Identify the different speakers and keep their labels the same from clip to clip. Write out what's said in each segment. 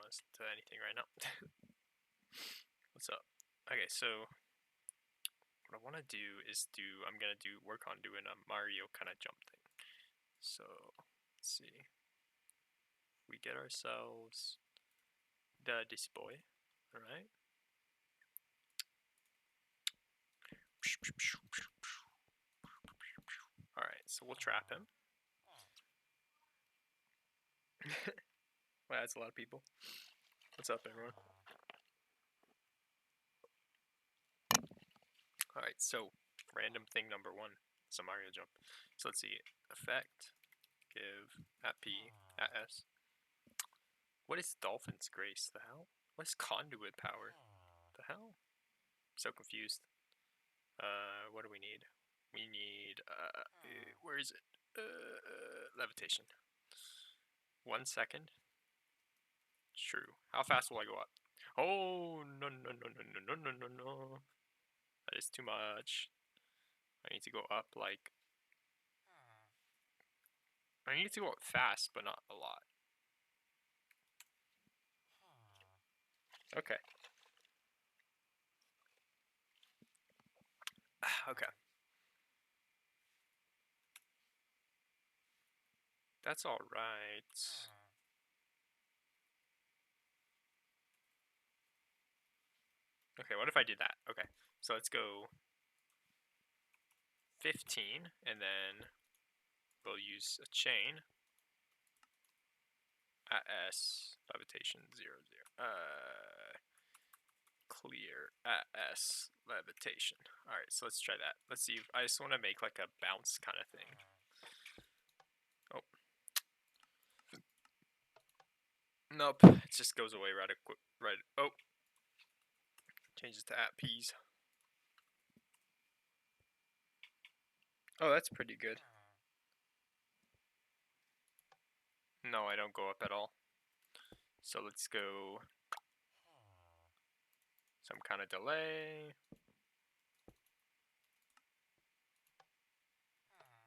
Speaker 1: listen to anything right now. What's up? Okay, so what I want to do is I'm gonna work on doing a Mario kind of jump thing. So let's see. We get ourselves this boy, all right? All right, so we'll trap him. Wow, that's a lot of people. What's up, everyone? Alright, so random thing number 1 is a Mario jump. So let's see. Effect, give, at P, at S. What is Dolphin's Grace? The hell? What is Conduit Power? The hell? I'm so confused. What do we need? We need, where is it? Levitation. 1 second. True. How fast will I go up? Oh, no. That is too much. I need to go up like... I need to go up fast, but not a lot. Okay. Okay. That's alright. Okay, what if I did that? Okay, so let's go 15, and then we'll use a chain at S, levitation 0, 0. Clear at S, levitation. Alright, so let's try that. Let's see, I just want to make like a bounce kind of thing. Oh. Nope, it just goes away right. Oh. Changes to at P's. Oh, that's pretty good. No, I don't go up at all. So let's go some kind of delay.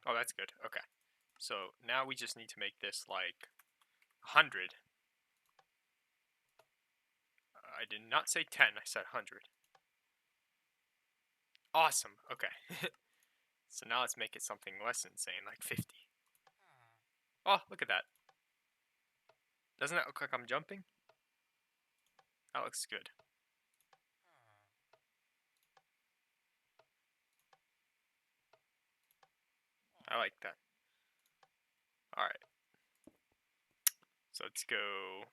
Speaker 1: Oh, that's good. Okay. So now we just need to make this like 100. I did not say 10, I said 100. Awesome. Okay. So now let's make it something less insane, like 50. Oh, look at that. Doesn't that look like I'm jumping? That looks good. I like that. Alright. So let's go.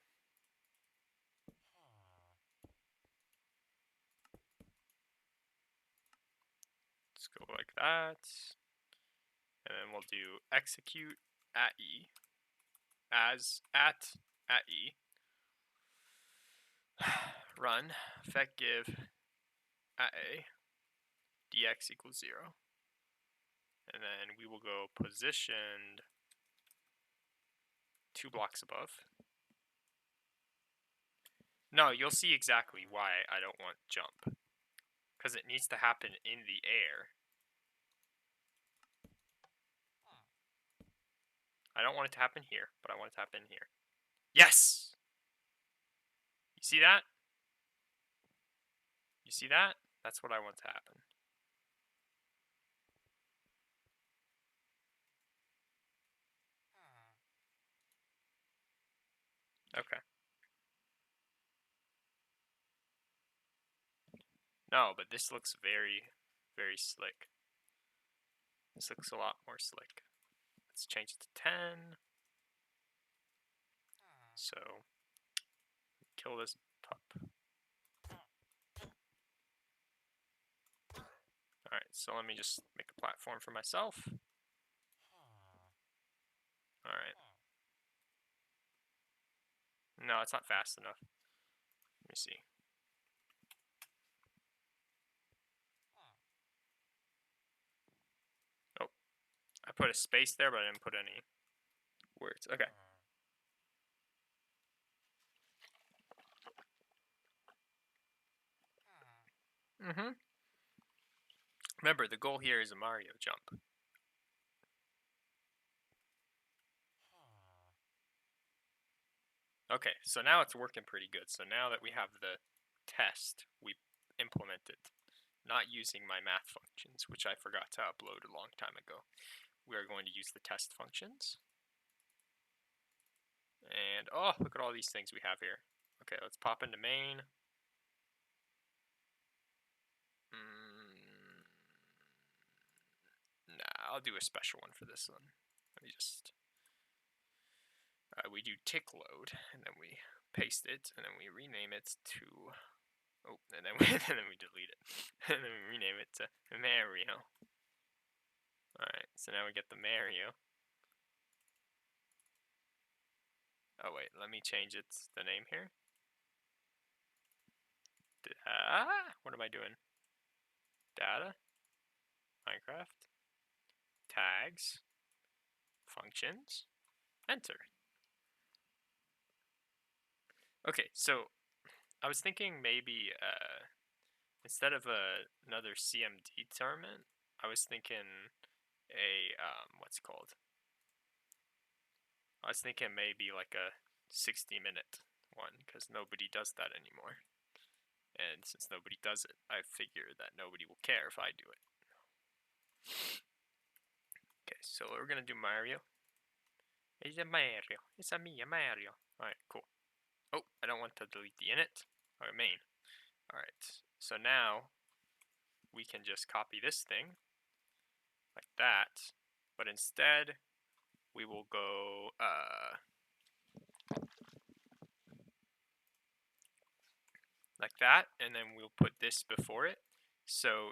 Speaker 1: Let's go like that. And then we'll do execute at E. As at E. Run. Effect give at A. Dx equals 0. And then we will go positioned 2 blocks above. No, you'll see exactly why I don't want jump. Because it needs to happen in the air. I don't want it to happen here, but I want it to happen here. Yes! You see that? You see that? That's what I want to happen. Okay. No, but this looks very, very slick. This looks a lot more slick. Let's change it to 10. So, kill this pup. Alright, so let me just make a platform for myself. Alright. No, it's not fast enough. Let me see. Oh, I put a space there, but I didn't put any words. Okay. Remember, the goal here is a Mario jump. Okay, so now it's working pretty good. So now that we have the test, we implement it, not using my math functions, which I forgot to upload a long time ago. We are going to use the test functions. And, oh, look at all these things we have here. Okay, let's pop into main. Nah, I'll do a special one for this one. Let me just... we do tick load, and then we paste it, and then we rename it to... Oh, and then and then we delete it. And then we rename it to Mario. Alright, so now we get the Mario. Oh wait, let me change the name here. What am I doing? Data, Minecraft, tags, functions, enter. Okay, so I was thinking maybe instead of another CMD tournament, I was thinking a what's it called? I was thinking maybe like a 60-minute one, because nobody does that anymore. And since nobody does it, I figure that nobody will care if I do it. Okay, so we're gonna do Mario. It's a Mario. It's a me, a Mario. Alright, cool. Oh, I don't want to delete the init. Or main. Alright, so now we can just copy this thing like that, but instead we will go like that, and then we'll put this before it. So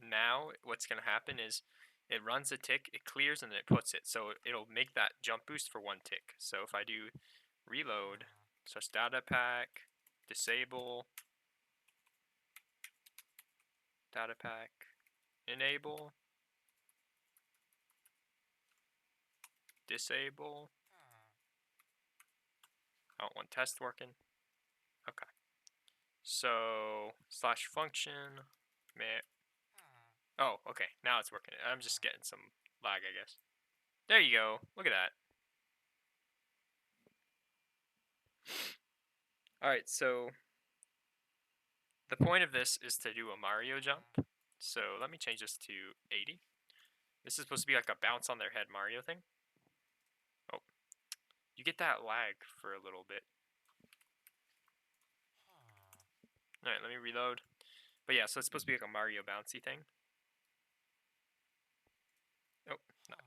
Speaker 1: now what's going to happen is it runs a tick, it clears, and then it puts it. So it'll make that jump boost for one tick. So if I do reload, such datapack, disable, datapack, enable, disable. I don't want test working. Okay. So slash function. Oh, okay. Now it's working. I'm just getting some lag, I guess. There you go. Look at that. Alright, so the point of this is to do a Mario jump. So let me change this to 80. This is supposed to be like a bounce on their head Mario thing. Oh, you get that lag for a little bit. Alright, let me reload. But yeah, so it's supposed to be like a Mario bouncy thing. Oh,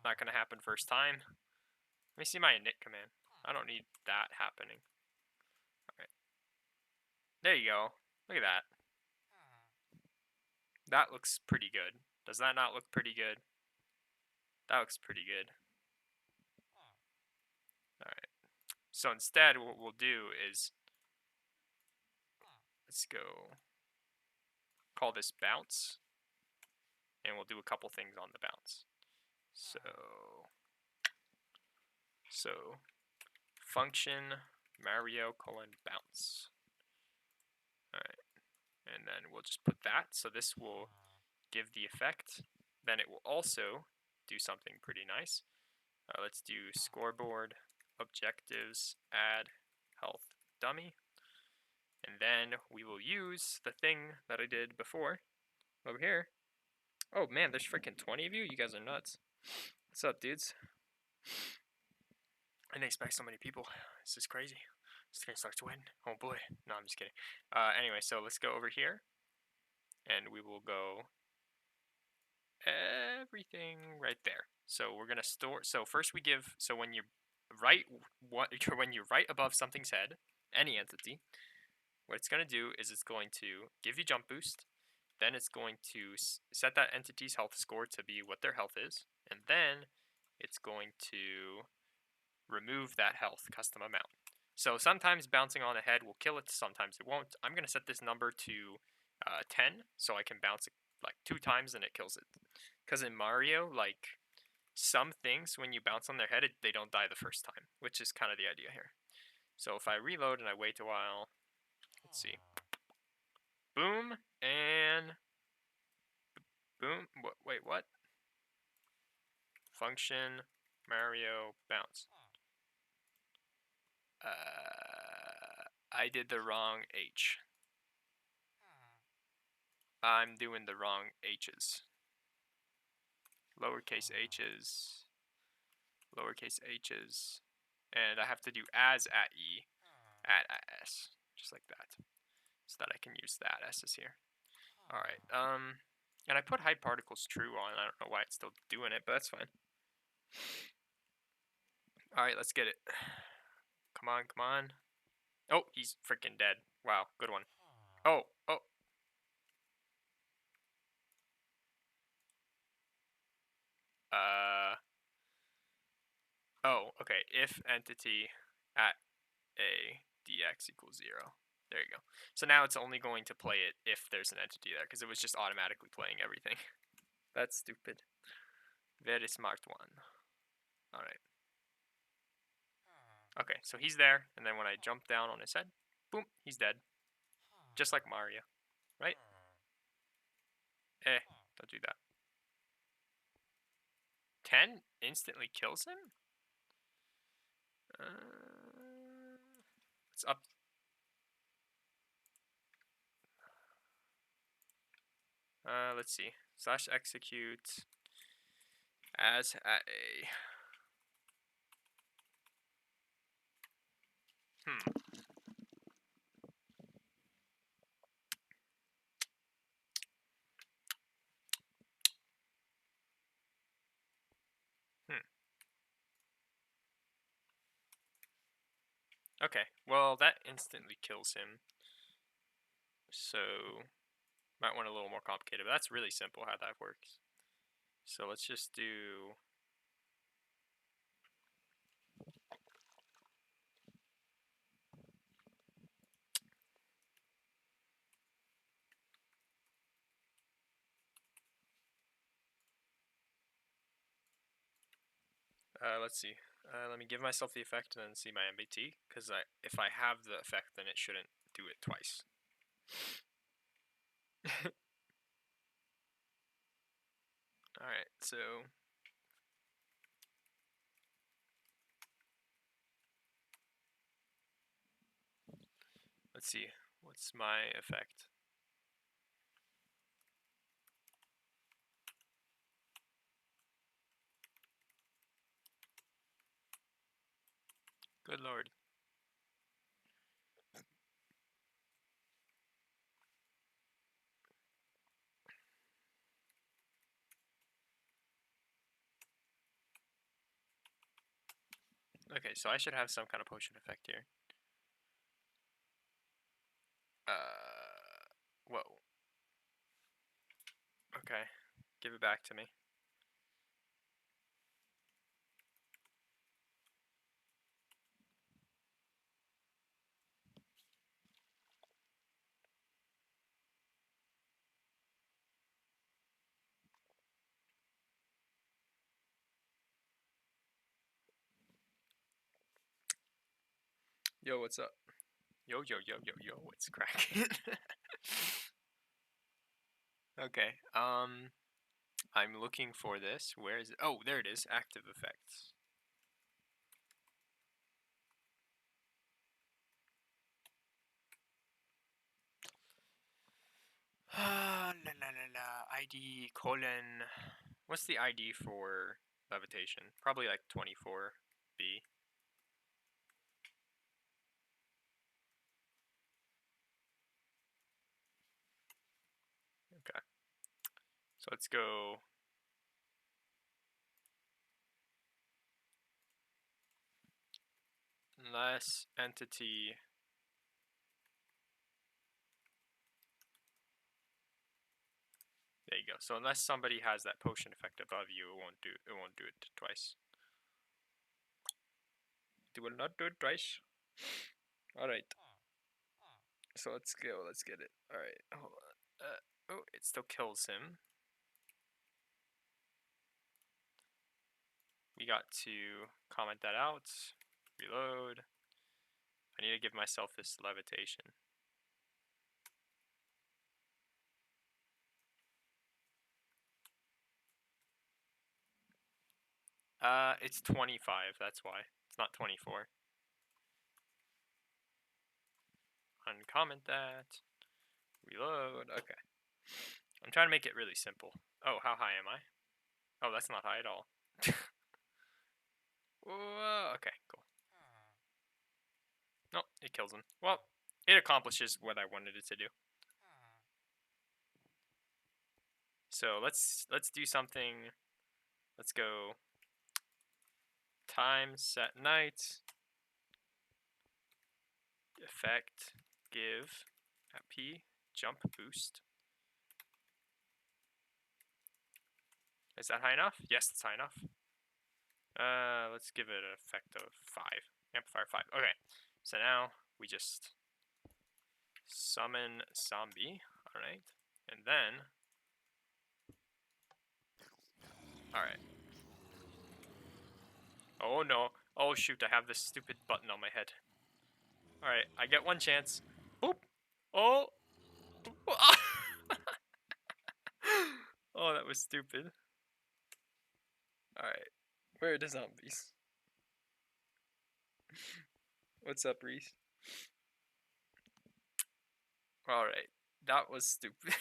Speaker 1: not gonna happen first time. Let me see my init command. I don't need that happening. Alright. There you go. Look at that. That looks pretty good. Does that not look pretty good? That looks pretty good. Alright. So instead, what we'll do is, let's go call this bounce, and we'll do a couple things on the bounce. So function Mario :bounce. Alright. And then we'll just put that. So this will give the effect. Then it will also do something pretty nice. Let's do scoreboard, objectives, add health dummy. And then we will use the thing that I did before over here. Oh man, there's freaking 20 of you? You guys are nuts. What's up, dudes? I didn't expect so many people. This is crazy. This thing starts to win. Oh boy. No, I'm just kidding. Anyway, so let's go over here. And we will go everything right there. So we're gonna store. So first we give. So when you write when you write above something's head, any entity, what it's gonna do is it's going to give you jump boost. Then it's going to set that entity's health score to be what their health is, and then it's going to remove that health custom amount. So sometimes bouncing on the head will kill it, sometimes it won't. I'm going to set this number to 10, so I can bounce it like 2 times and it kills it. Because in Mario, like, some things, when you bounce on their head, they don't die the first time, which is kind of the idea here. So if I reload and I wait a while, let's see. Boom, and boom. Wait, what? Function Mario bounce. I did the wrong H. I'm doing the wrong H's. Lowercase h's, lowercase h's, and I have to do as at E, at S, just like that, so that I can use that S's here. All right, and I put hide particles true on. I don't know why it's still doing it, but that's fine. All right, let's get it. Come on, come on. Oh, he's freaking dead. Wow, good one. Oh. Oh, okay. If entity at a dx equals 0. There you go. So now it's only going to play it if there's an entity there, because it was just automatically playing everything. That's stupid. Very smart one. Alright. Okay, so he's there, and then when I jump down on his head, boom, he's dead. Just like Mario, right? Don't do that. 10 instantly kills him? It's up. Let's see. / execute as at a. Okay, well, that instantly kills him. So, might want a little more complicated, but that's really simple how that works. So let's just do... let's see. Let me give myself the effect and then see my MBT, because if I have the effect, then it shouldn't do it twice. Alright, so... let's see. What's my effect? Good lord. Okay, so I should have some kind of potion effect here. Whoa. Okay, give it back to me. Yo, what's up? Yo, what's cracking? Okay, I'm looking for this. Where is it? Oh, there it is. Active effects. ID : what's the ID for levitation? Probably like 24B. Okay. So let's go. Unless entity. There you go. So unless somebody has that potion effect above you, it won't do it twice. It will not do it twice. Alright. So let's go. Let's get it. Alright. Hold on. Oh, it still kills him. We got to comment that out. Reload. I need to give myself this levitation. It's 25, that's why. It's not 24. uncomment that. Reload. Okay. I'm trying to make it really simple. Oh, how high am I? Oh, that's not high at all. Whoa, okay, cool. No, it kills him. Well, it accomplishes what I wanted it to do. So let's do something. Let's go time set night effect give at p jump boost. Is that high enough? Yes, it's high enough. Let's give it an effect of 5. Amplifier 5. Okay. So now we just summon zombie. Alright. And then alright. Oh no. Oh shoot, I have this stupid button on my head. Alright, I get one chance. Boop. Oh. Oh, that was stupid. Alright. Where are the zombies? What's up, Reese? Alright. That was stupid.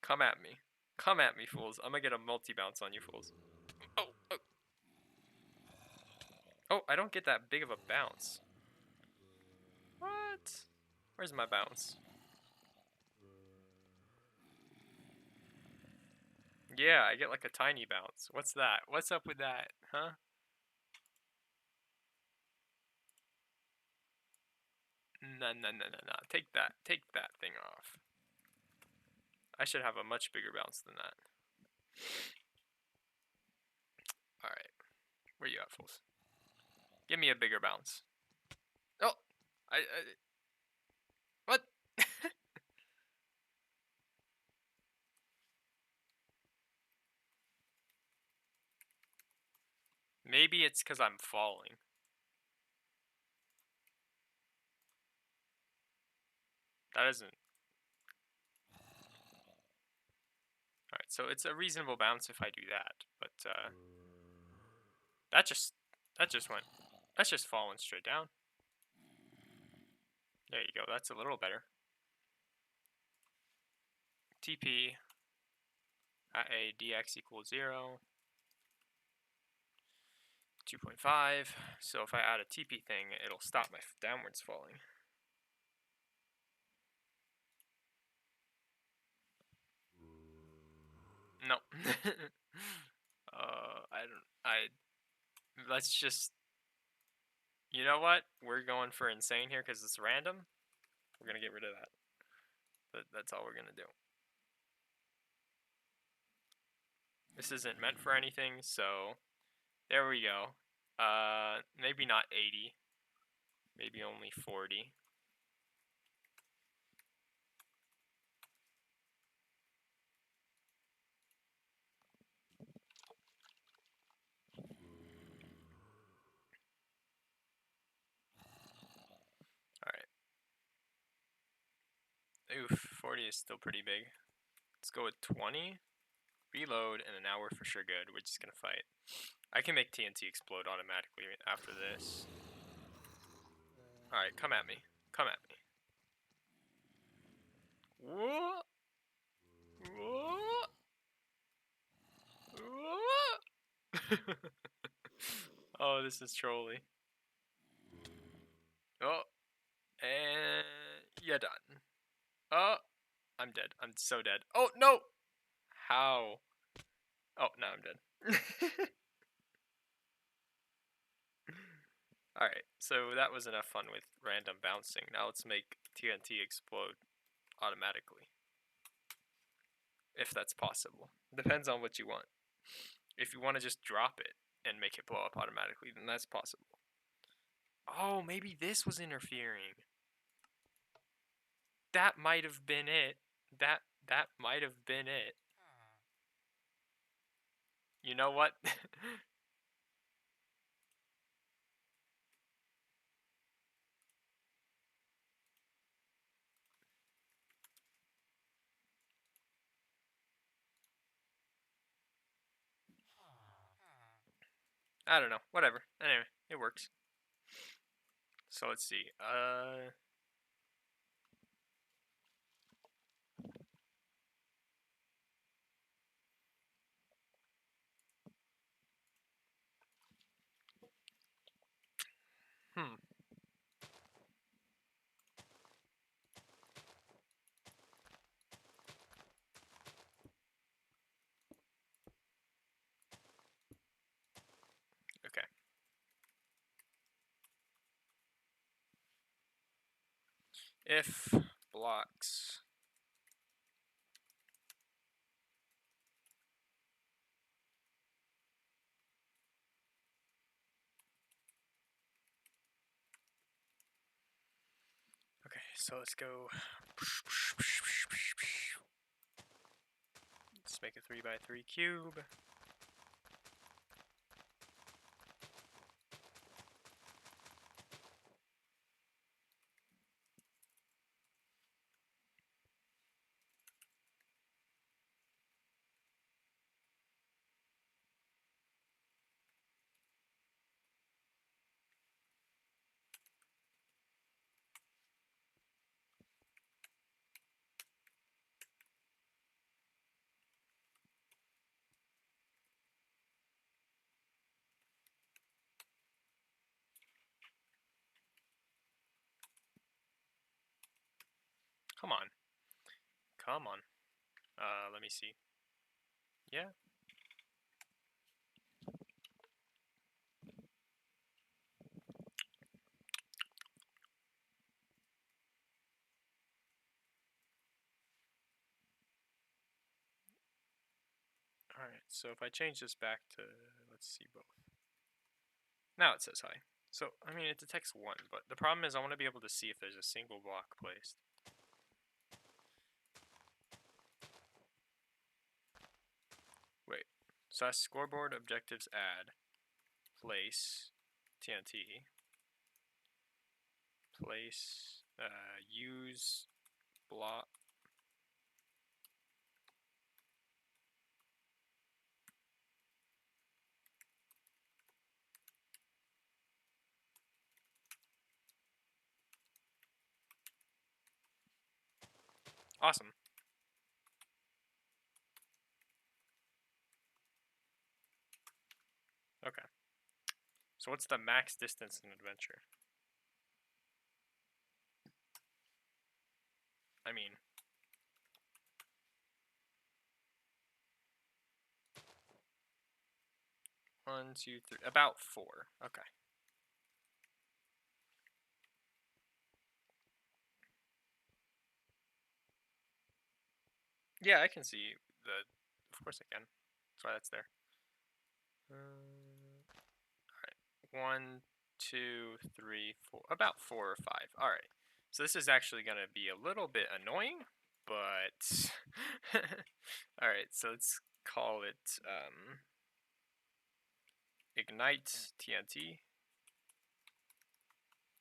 Speaker 1: Come at me. Come at me, fools. I'm gonna get a multi-bounce on you, fools. Oh, oh. Oh, I don't get that big of a bounce. What? Where's my bounce? Yeah, I get like a tiny bounce. What's that? What's up with that? Huh? No, no, no, no, no. Take that. Take that thing off. I should have a much bigger bounce than that. Alright. Where you at, fools? Give me a bigger bounce. Oh! What? Maybe it's because I'm falling. That isn't. Alright, so it's a reasonable bounce if I do that, but that just went. That's just falling straight down. There you go. That's a little better. TP at a dx equals 0. 2.5. So if I add a TP thing, it'll stop my downwards falling. No. Let's just, you know what? We're going for insane here because it's random. We're going to get rid of that. That's all we're going to do. This isn't meant for anything, so there we go. Maybe not 80. Maybe only 40. Alright. Oof, 40 is still pretty big. Let's go with 20. Reload, and then now we're for sure good. We're just gonna fight. I can make TNT explode automatically after this. Alright, come at me. Come at me. Whoa! Whoa! Whoa! Oh, this is trolly. Oh, and you're done. Oh, I'm dead. I'm so dead. Oh, no! How? Oh, now I'm dead. Alright, so that was enough fun with random bouncing. Now let's make TNT explode automatically. If that's possible. Depends on what you want. If you want to just drop it and make it blow up automatically, then that's possible. Oh, maybe this was interfering. That might have been it. That might have been it. You know what? I don't know. Whatever. Anyway, it works. So let's see. Hmm. Okay. If blocks okay, so let's go. Let's make a 3x3 cube. Come on. Come on. Let me see. Yeah. Alright, so if I change this back to, let's see both. Now it says hi. So, I mean, it detects one, but the problem is I want to be able to see if there's a single block placed. Wait, so that's scoreboard objectives add, place, TNT, place, use, block. Awesome. Okay. So what's the max distance in adventure? I mean, one, two, three, about 4. Okay. Yeah, I can see the. Of course I can. That's why that's there. Alright. 1, 2, 3, 4. About 4 or 5. Alright. So this is actually going to be a little bit annoying, but. Alright, so let's call it ignite TNT.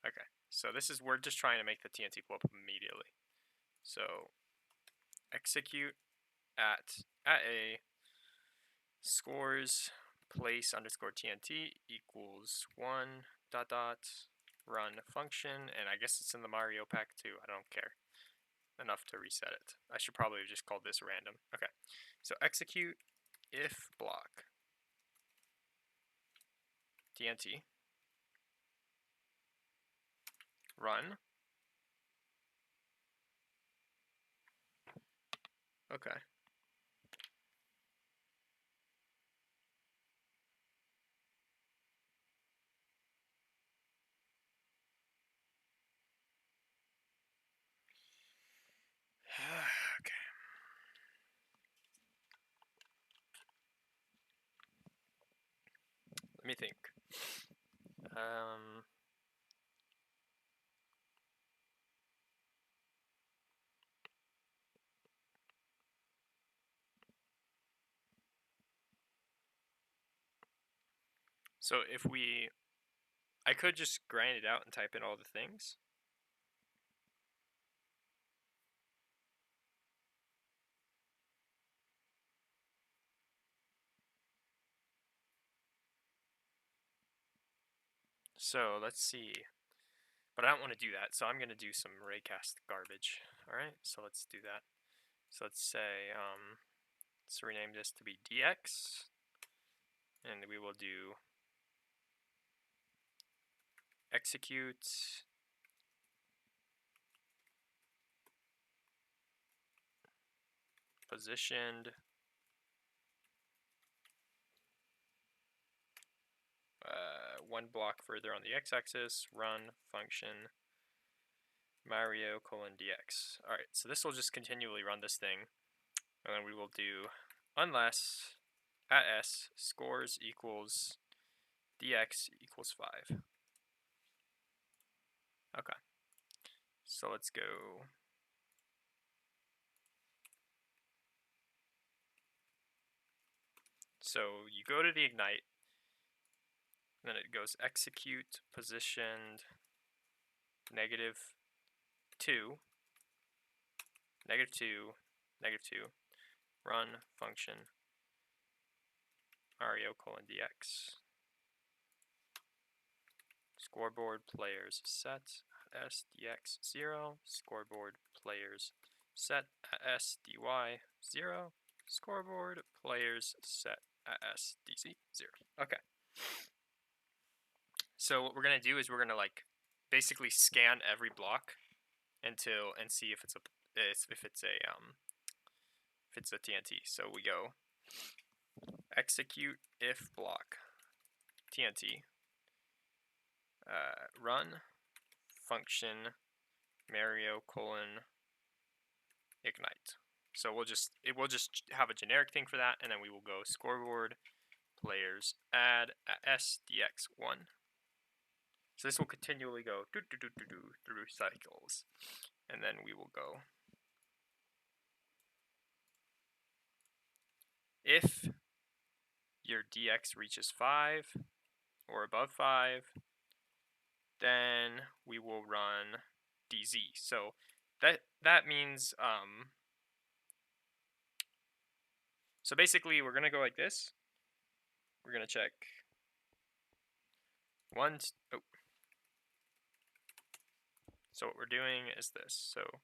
Speaker 1: Okay, so this is, we're just trying to make the TNT blow up immediately. So execute at a scores place underscore TNT equals 1 dot dot run function, and I guess it's in the Mario pack too. I don't care enough to reset it. I should probably have just called this random. Okay, so execute if block TNT run. Okay. Okay. Let me think. So if I could just grind it out and type in all the things. So let's see. But I don't want to do that, so I'm going to do some raycast garbage. Alright, so let's do that. So let's say, let's rename this to be dx, and we will do execute positioned one block further on the x-axis, run function Mario dx. Alright, so this will just continually run this thing, and then we will do unless at s scores equals dx equals 5. Okay, so let's go. So you go to the ignite, then it goes execute positioned -2, -2, -2, run function Mario dx. Scoreboard players set at s dx 0, scoreboard players set at s dy 0, scoreboard players set at s dz 0. Okay. So what we're gonna do is we're gonna like basically scan every block until and see if it's a TNT. So we go execute if block TNT run function Mario ignite. So we'll just have a generic thing for that, and then we will go scoreboard players add s dx 1. So this will continually go through cycles, and then we will go if your dx reaches 5 or above 5, then we will run dz. So that means so basically we're gonna go like this. We're gonna check so what we're doing is this. So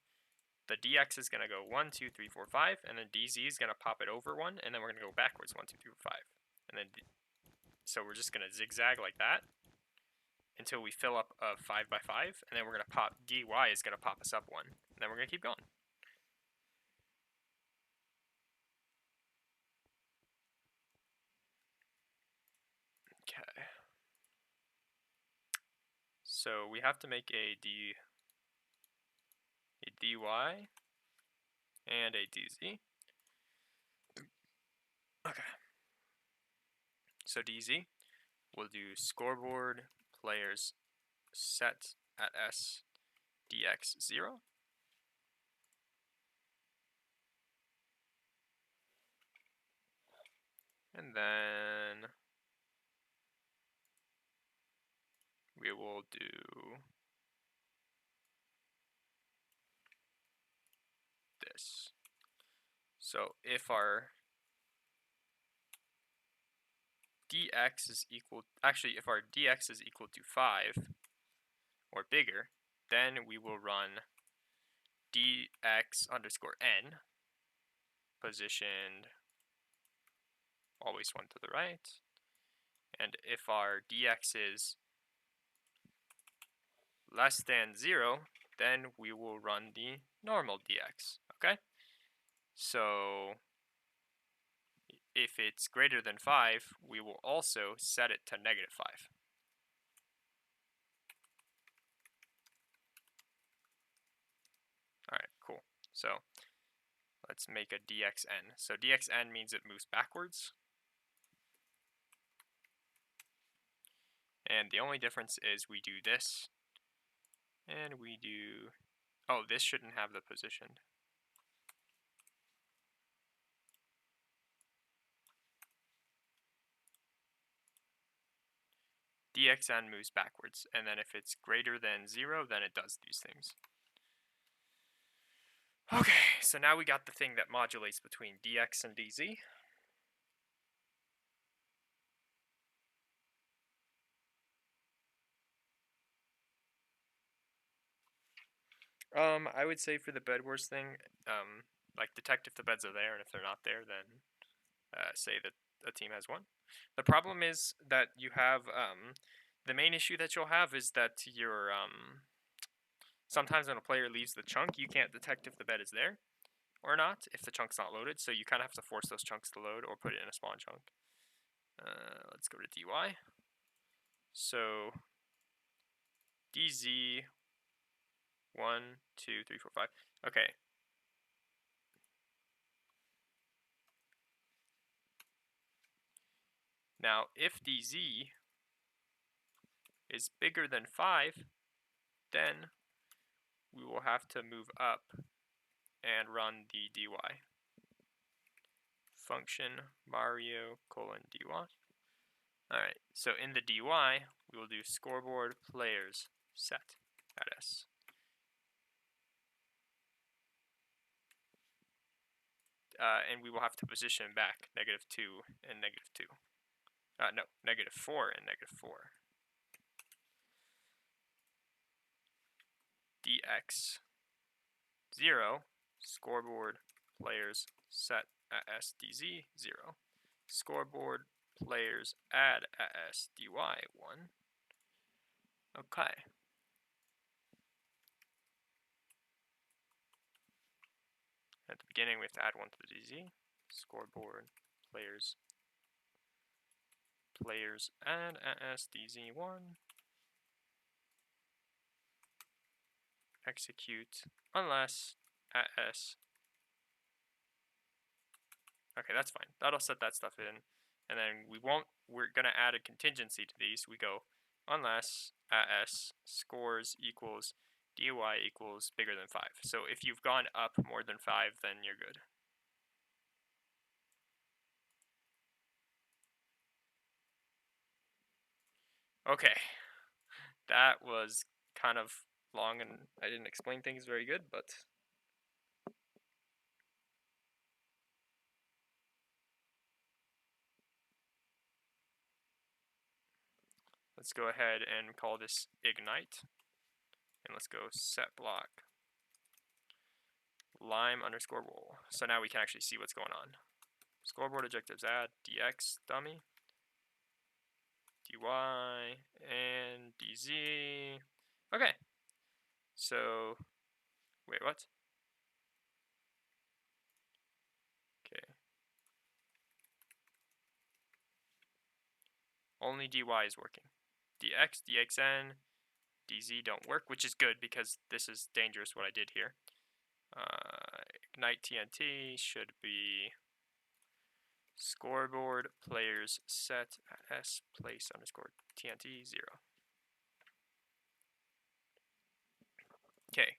Speaker 1: the dx is gonna go 1, 2, 3, 4, 5, and then dz is gonna pop it over 1, and then we're gonna go backwards 1, 2, 3, 4, 5, and then so we're just gonna zigzag like that until we fill up a 5 by 5, and then we're gonna pop dy is gonna pop us up 1, and then we're gonna keep going. Okay. So we have to make a dy and a dz. Okay. So dz, we'll do scoreboard players set at s dx 0. And then we will do this. So if our dx is equal, if our dx is equal to 5 or bigger, then we will run dx underscore n positioned always 1 to the right. And if our dx is less than 0, then we will run the normal dx. Okay? So if it's greater than 5, we will also set it to -5. Alright, cool. So let's make a dxn. So dxn means it moves backwards. And the only difference is we do this, and we do, oh, this shouldn't have the positioned. dxn moves backwards, and then if it's greater than 0, then it does these things. Okay, so now we got the thing that modulates between dx and dz. I would say for the bed wars thing, like detect if the beds are there, and if they're not there, then say that a team has won. The problem is that you have the main issue that you'll have is that you're sometimes when a player leaves the chunk, you can't detect if the bed is there or not if the chunk's not loaded. So you kind of have to force those chunks to load or put it in a spawn chunk. Let's go to dy. So dz 1, 2, 3, 4, 5. Okay. Now, if dz is bigger than 5, then we will have to move up and run the dy. Function Mario : dy. Alright, so in the dy, we will do scoreboard players set at s. And we will have to position back -2 and -2. No, -4 and -4. dx 0, scoreboard players set at s dz 0, scoreboard players add at s dy 1. Okay. At the beginning, we have to add 1 to the dz. Scoreboard players add at s dz 1. Execute unless at s. Okay, that's fine. That'll set that stuff in. And then we're gonna add a contingency to these. We go unless at s scores equals dy equals bigger than 5. So if you've gone up more than 5, then you're good. Okay, that was kind of long and I didn't explain things very good, but let's go ahead and call this ignite. And let's go set block lime underscore roll. So now we can actually see what's going on. Scoreboard objectives add dx dummy, dy, and dz. Okay. So, wait, what? Okay. Only dy is working. dx, dxn, dz don't work, which is good because this is dangerous what I did here. Ignite TNT should be scoreboard players set at s place underscore TNT 0. Okay.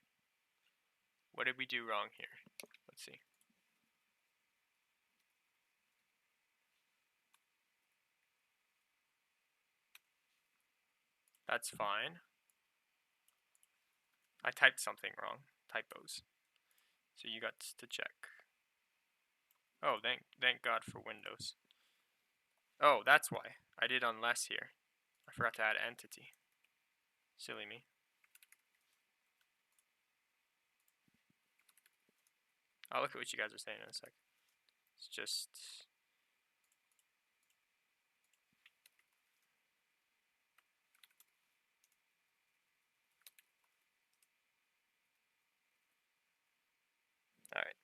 Speaker 1: What did we do wrong here? Let's see. That's fine. I typed something wrong. Typos. So you got to check. Oh, thank God for Windows. Oh, that's why. I did unless here. I forgot to add entity. Silly me. I'll look at what you guys are saying in a sec. It's just... Alright.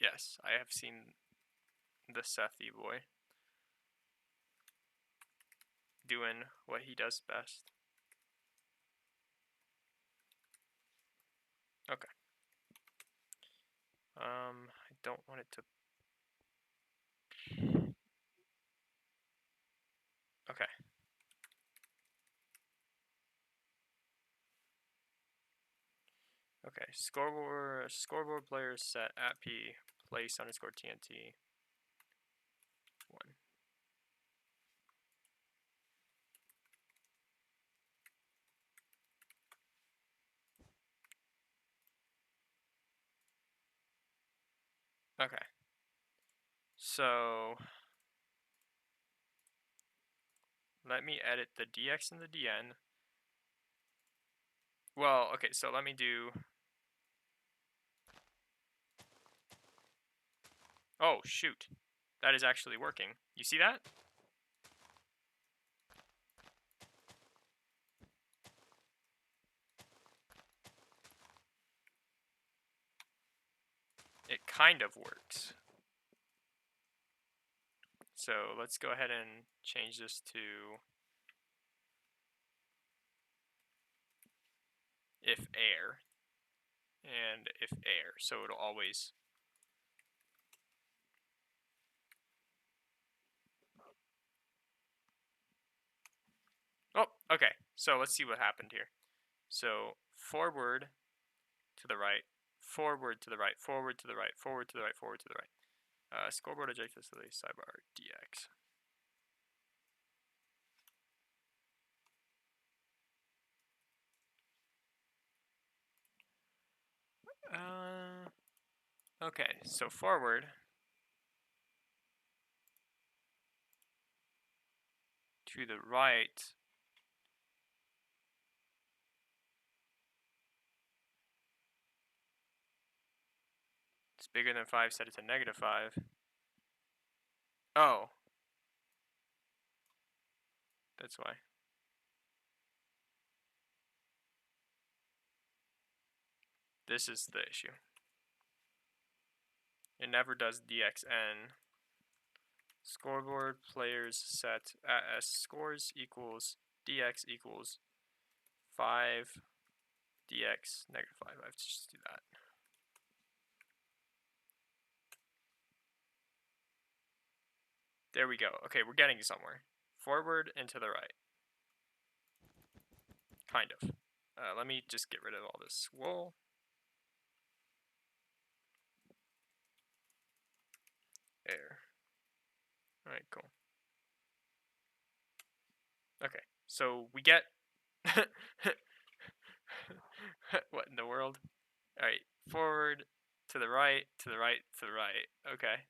Speaker 1: Yes, I have seen the Sethy boy doing what he does best. Okay. I don't want it to... Okay. Okay, scoreboard players set at p place underscore TNT 1. Okay. So let me edit the dx and the dn. Well, okay, so let me do... Oh, shoot. That is actually working. You see that? It kind of works. So let's go ahead and change this to if air and if air. So it'll always... Oh, okay. So let's see what happened here. So forward to the right, forward to the right, forward to the right, forward to the right, forward to the right. Scoreboard eject facility sidebar dx. Okay, so forward to the right. It's bigger than 5, set it to -5. Oh. That's why. This is the issue. It never does dxn. Scoreboard players set at s scores equals dx equals 5 dx -5. I have to just do that. There we go. Okay, we're getting somewhere. Forward and to the right. Kind of. Let me just get rid of all this wool. Air. Alright, cool. Okay, so we get... What in the world? Alright, forward, to the right, to the right, to the right. Okay.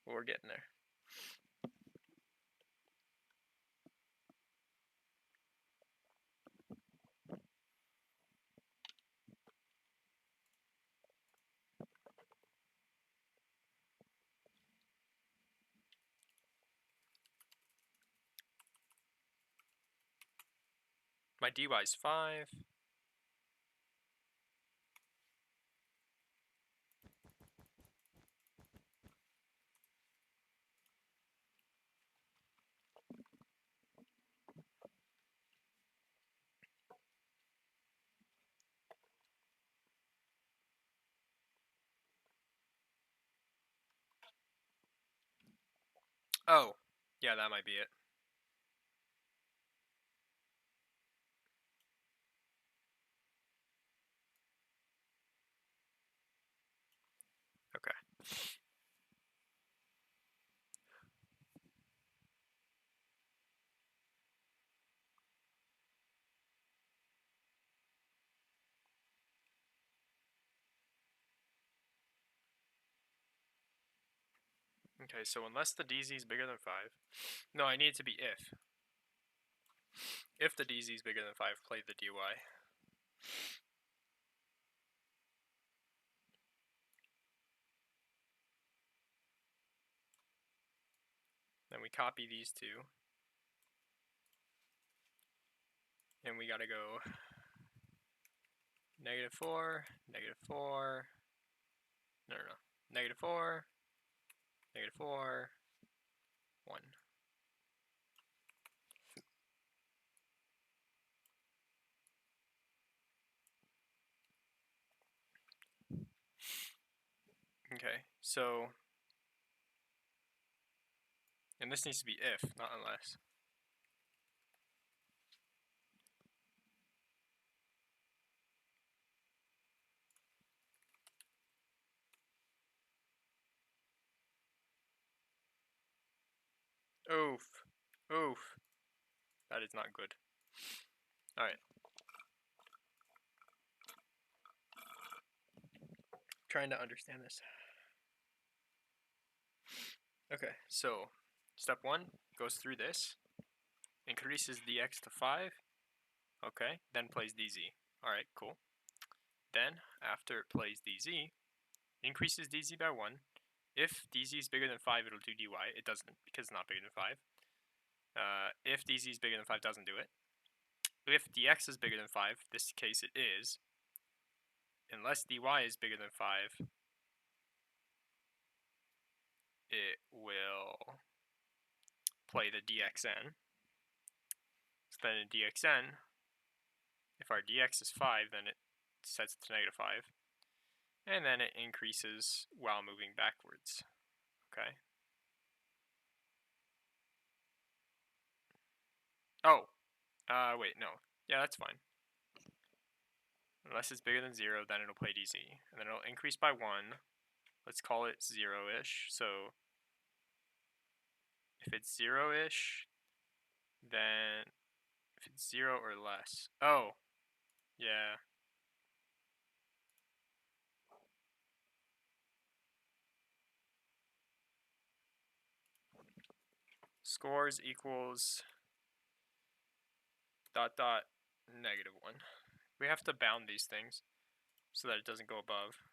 Speaker 1: We're getting there. My dy is 5. Oh, yeah, that might be it. Okay. Okay, so unless the dz is bigger than 5. No, I need it to be if. If the dz is bigger than 5, play the dy. Then we copy these two. And we gotta go -4, -4. No. -4, -4, 1. Okay, so... And this needs to be if, not unless. Oof. Oof. That is not good. Alright. Trying to understand this. Okay, so step 1 goes through this, increases dx to 5, okay, then plays dz. Alright, cool. Then, after it plays dz, increases dz by 1. If dz is bigger than 5, it'll do dy. It doesn't, because it's not bigger than 5. If dz is bigger than 5, doesn't do it. If dx is bigger than 5, this case it is. Unless dy is bigger than 5, it will play the dxn. So then in dxn, if our dx is 5, then it sets it to -5. And then it increases while moving backwards. Okay. Oh. Wait, no. Yeah, that's fine. Unless it's bigger than 0, then it'll play dz. And then it'll increase by 1. Let's call it 0-ish. So if it's 0-ish, then if it's 0 or less. Oh, yeah. Scores equals ... -1. We have to bound these things so that it doesn't go above.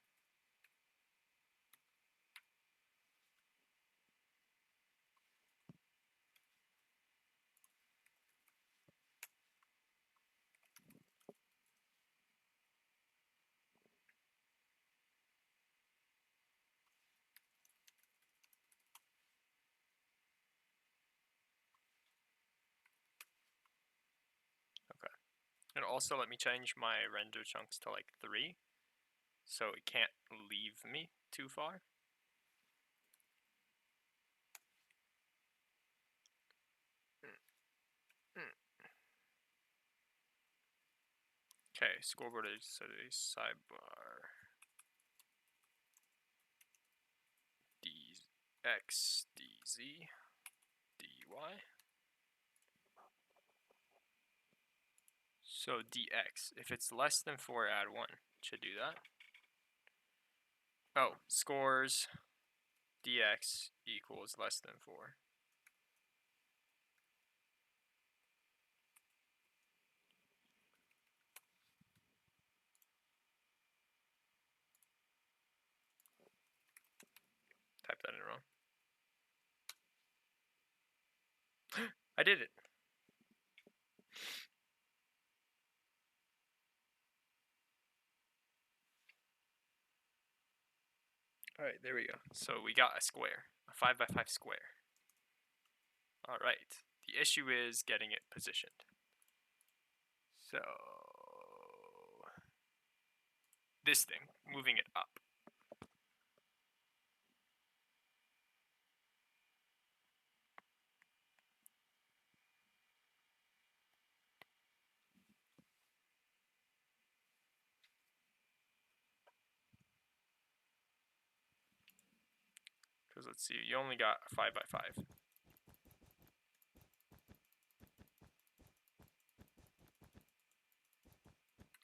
Speaker 1: Okay. And also let me change my render chunks to like 3 so it can't leave me too far. Okay, scoreboard is a sidebar. dx, dz, dy. So dx, if it's less than 4, add 1. Should do that. Oh, scores dx equals less than 4. Type that in wrong. I did it. Alright, there we go. So we got a square, a 5x5 square. Alright, the issue is getting it positioned. So this thing, moving it up. Because let's see, you only got a 5x5.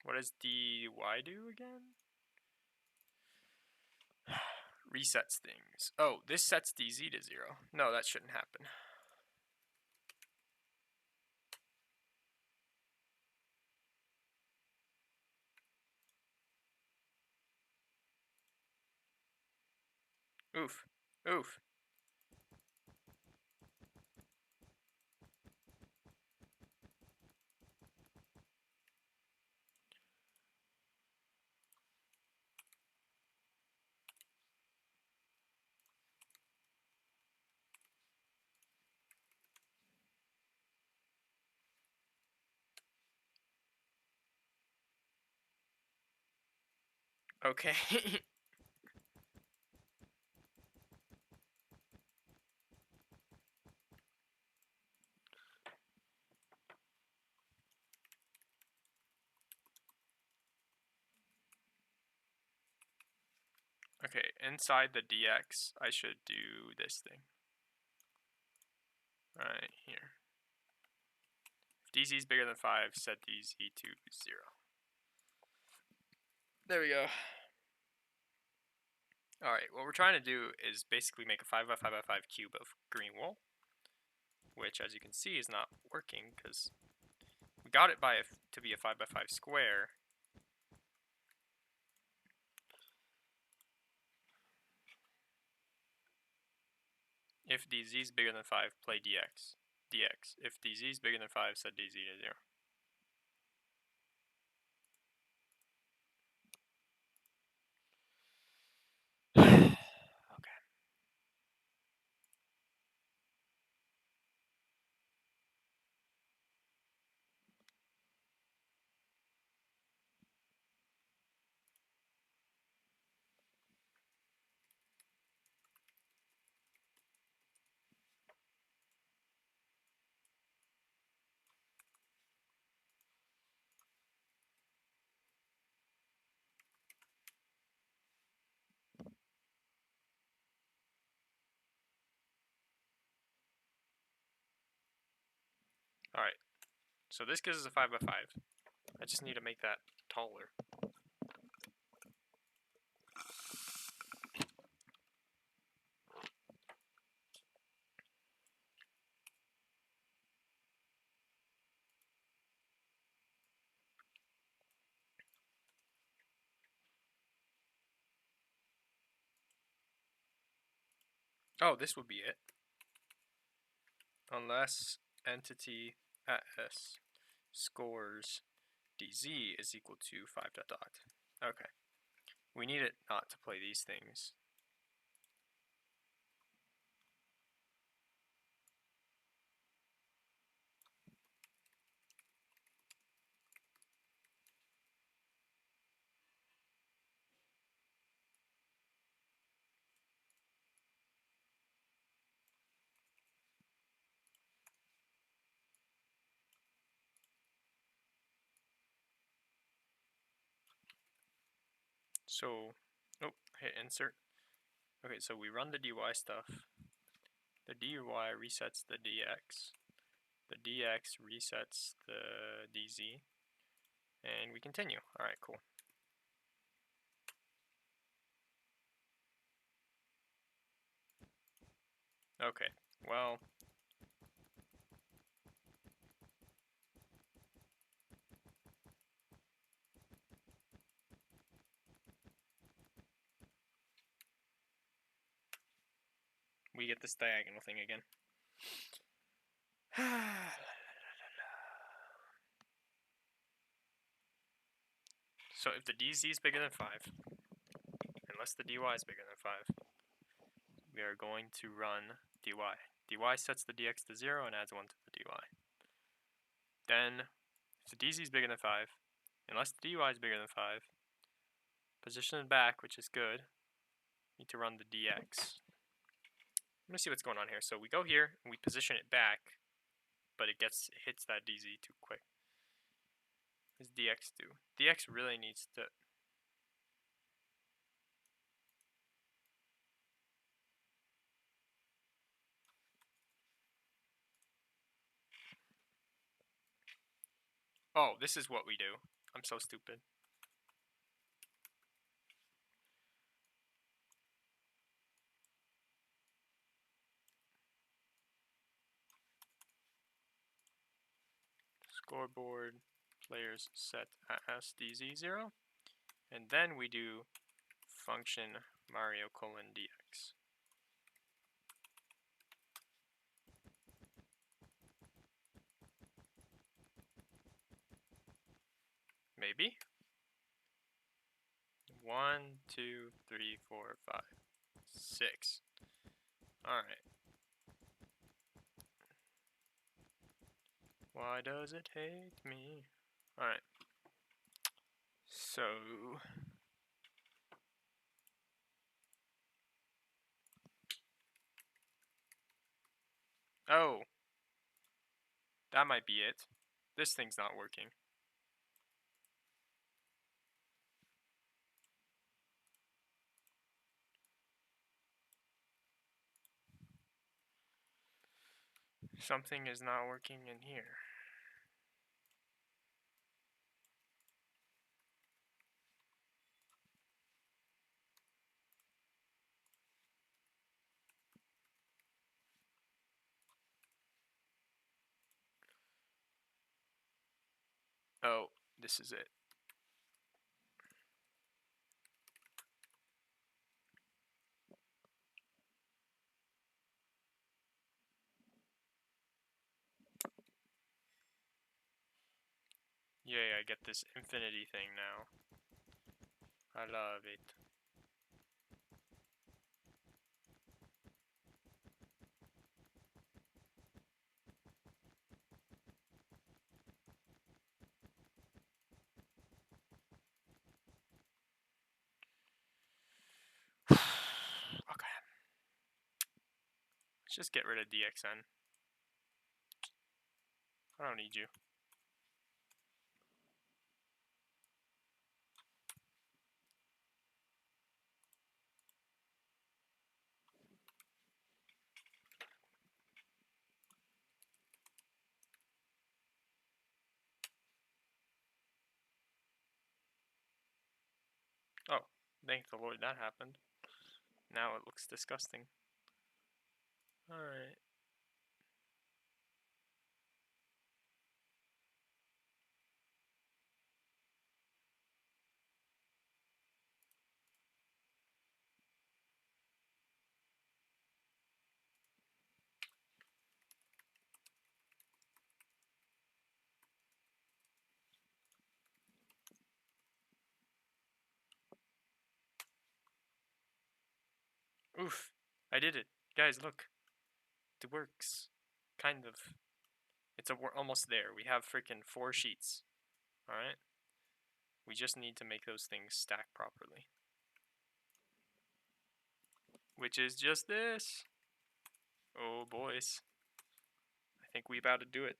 Speaker 1: What does dy do again? Resets things. Oh, this sets dz to 0. No, that shouldn't happen. Oof. Oof. Okay. Okay, inside the dx, I should do this thing. dz is bigger than 5, set dz to 0. There we go. Alright, what we're trying to do is basically make a 5x5x5 cube of green wool, which, as you can see, is not working because we got it to be a 5x5 square. If dz is bigger than 5, play dx. If dz is bigger than 5, set dz to 0. Okay. Alright, so this gives us a 5x5. I just need to make that taller. Oh, this would be it. Unless entity at s scores dz is equal to 5 dot dot. Okay. We need it not to play these things. So, oh, hit insert. Okay, so we run the dy stuff. The dy resets the dx. The dx resets the dz. And we continue. Alright, cool. Okay, well, we get this diagonal thing again. So if the dz is bigger than 5, unless the dy is bigger than 5, we are going to run dy. dy sets the dx to 0 and adds 1 to the dy. Then, if the dz is bigger than 5, unless the dy is bigger than 5, position it back, which is good. Need to run the dx. Let me see what's going on here. So we go here and we position it back, but it hits that dz too quick. What does dx do? Dx really needs to... Oh, this is what we do. I'm so stupid. Scoreboard players set as dz0, and then we do function Mario : dx. Maybe? 1, 2, 3, 4, 5, 6. Alright. Why does it hate me? Alright. So... Oh! That might be it. This thing's not working. Something is not working in here. Oh, this is it. Yay, I get this infinity thing now. I love it. Okay. Let's just get rid of DXN. I don't need you. Oh, thank the Lord that happened. Now it looks disgusting. Alright. Oof. I did it. Guys, look. It works. Kind of. We're almost there. We have freaking 4 sheets. Alright? We just need to make those things stack properly. Which is just this. Oh, boys. I think we about to do it.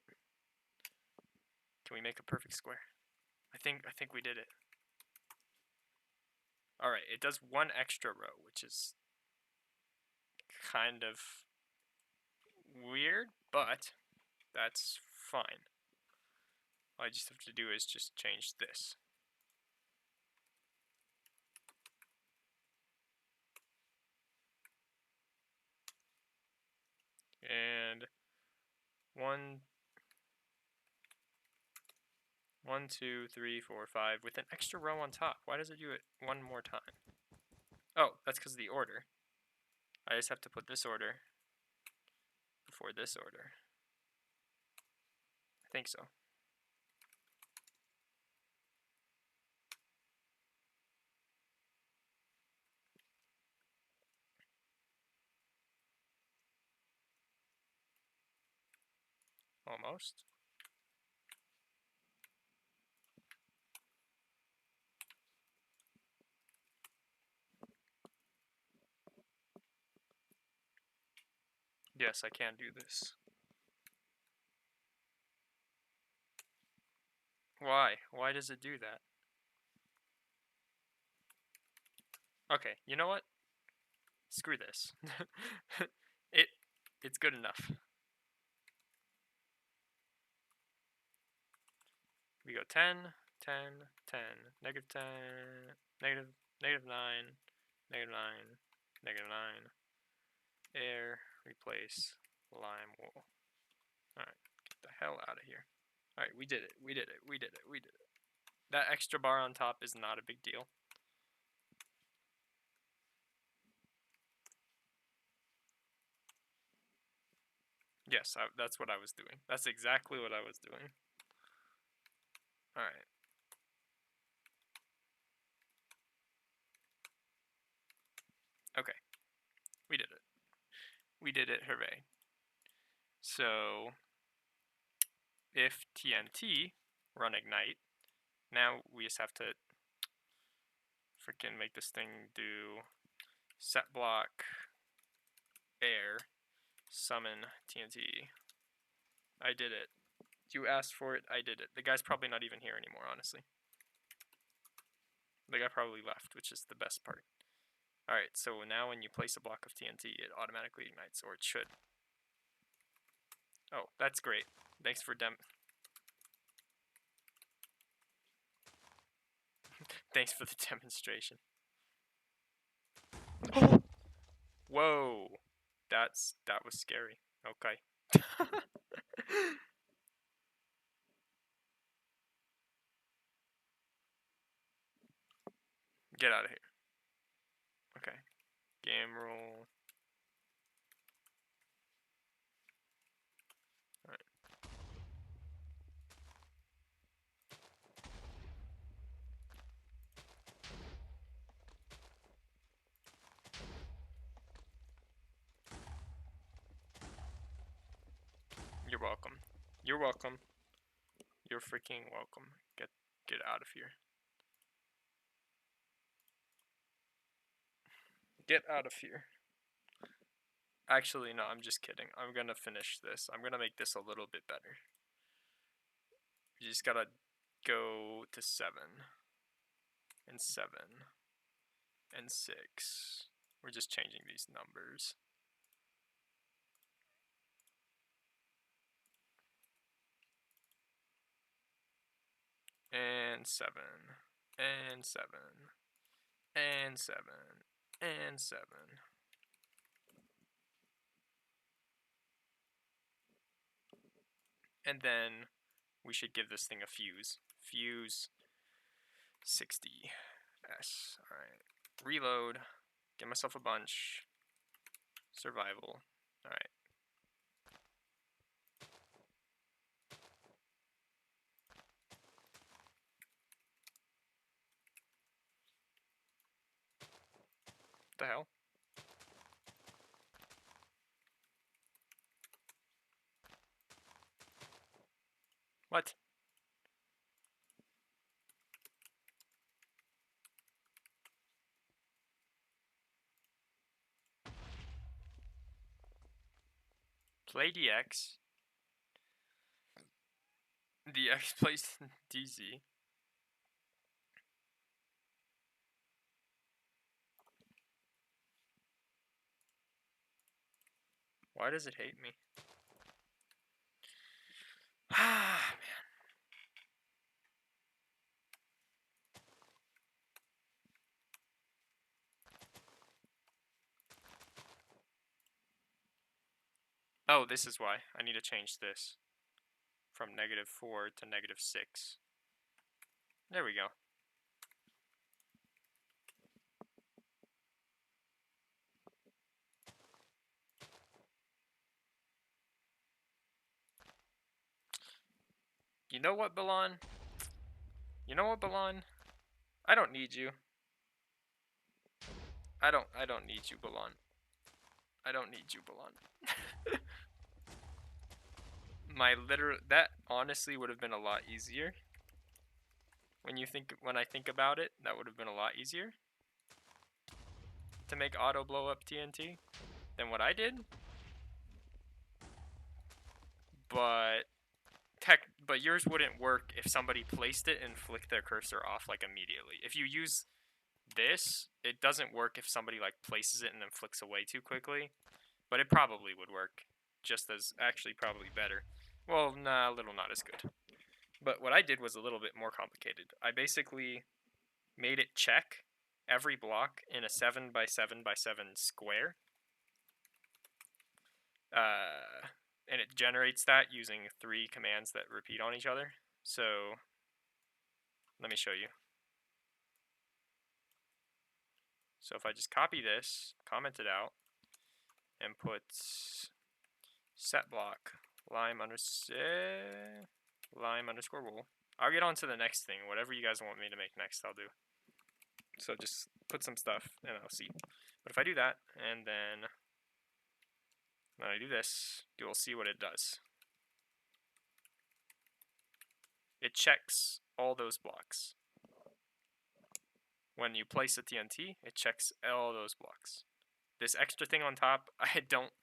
Speaker 1: Can we make a perfect square? I think we did it. Alright, it does 1 extra row, which is kind of weird, but that's fine. All I just have to do is just change this. And 1, 2, 3, 4, 5 with an extra row on top. Why does it do it 1 more time? Oh, that's because of the order. I just have to put this order before this order. I think so. Almost. Yes, I can do this. Why? Why does it do that? Okay, you know what? Screw this. It's good enough. We go 10, 10, 10, negative 10, negative 9, negative 9, negative 9, air, replace, lime wool. Alright, get the hell out of here. Alright, we did it, we did it, we did it, we did it. That extra bar on top is not a big deal. Yes, that's what I was doing. That's exactly what I was doing. Alright. Okay. We did it. We did it, hooray. So, if TNT run ignite, now we just have to freaking make this thing do set block air summon TNT. I did it. You asked for it, I did it. The guy's probably not even here anymore, honestly. The guy probably left, which is the best part. Alright, so now when you place a block of TNT, it automatically ignites, or it should. Oh, that's great. Thanks for Thanks for the demonstration. Whoa! That was scary. Okay. Get out of here. Okay. Game rule. Alright. You're welcome. You're welcome. You're freaking welcome. Get out of here. Get out of here. Actually, no, I'm just kidding. I'm gonna finish this. I'm gonna make this a little bit better. You just gotta go to 7 and 7 and 6. We're just changing these numbers. And 7 and 7 and 7 and 7. And then we should give this thing a fuse. Fuse 60S. Alright. Reload. Get myself a bunch. Survival. Alright. What the hell? What? Play DX. DX plays DZ. Why does it hate me? Ah, man. Oh, this is why. I need to change this from -4 to -6. There we go. You know what, Balan? You know what, Balan? I don't need you. I don't need you, Balan. I don't need you, Balan. That honestly would have been a lot easier. When I think about it, that would have been a lot easier to make auto blow up TNT than what I did. But yours wouldn't work if somebody placed it and flicked their cursor off like immediately. If you use this, it doesn't work if somebody like places it and then flicks away too quickly. But it probably would work just as, actually probably better. Well, nah, a little not as good. But what I did was a little bit more complicated. I basically made it check every block in a 7x7x7 square. And it generates that using 3 commands that repeat on each other. So, let me show you. So if I just copy this, comment it out, and put set block lime underscore wool. I'll get on to the next thing. Whatever you guys want me to make next, I'll do. So just put some stuff, and I'll see. But if I do that, and then when I do this, you will see what it does. It checks all those blocks. When you place a TNT, it checks all those blocks. This extra thing on top, I don't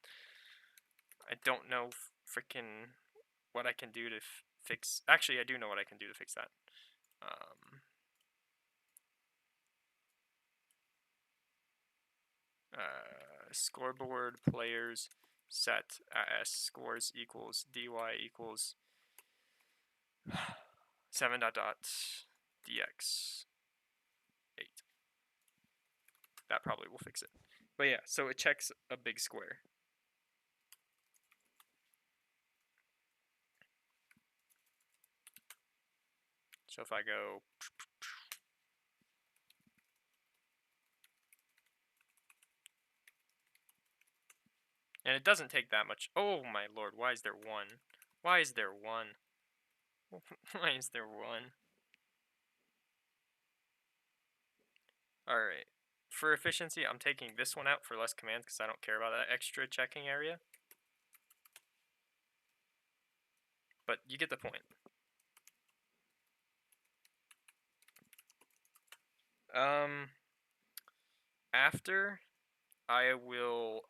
Speaker 1: know freaking what I can do to fix. Actually, I do know what I can do to fix that. Scoreboard players set as scores equals dy equals 7 dot dot dx 8. That probably will fix it. But yeah, so it checks a big square. So if I go And it doesn't take that much. Oh my lord, why is there one? Why is there one? Why is there one? Alright. For efficiency, I'm taking this one out for less commands because I don't care about that extra checking area. But you get the point. After, I will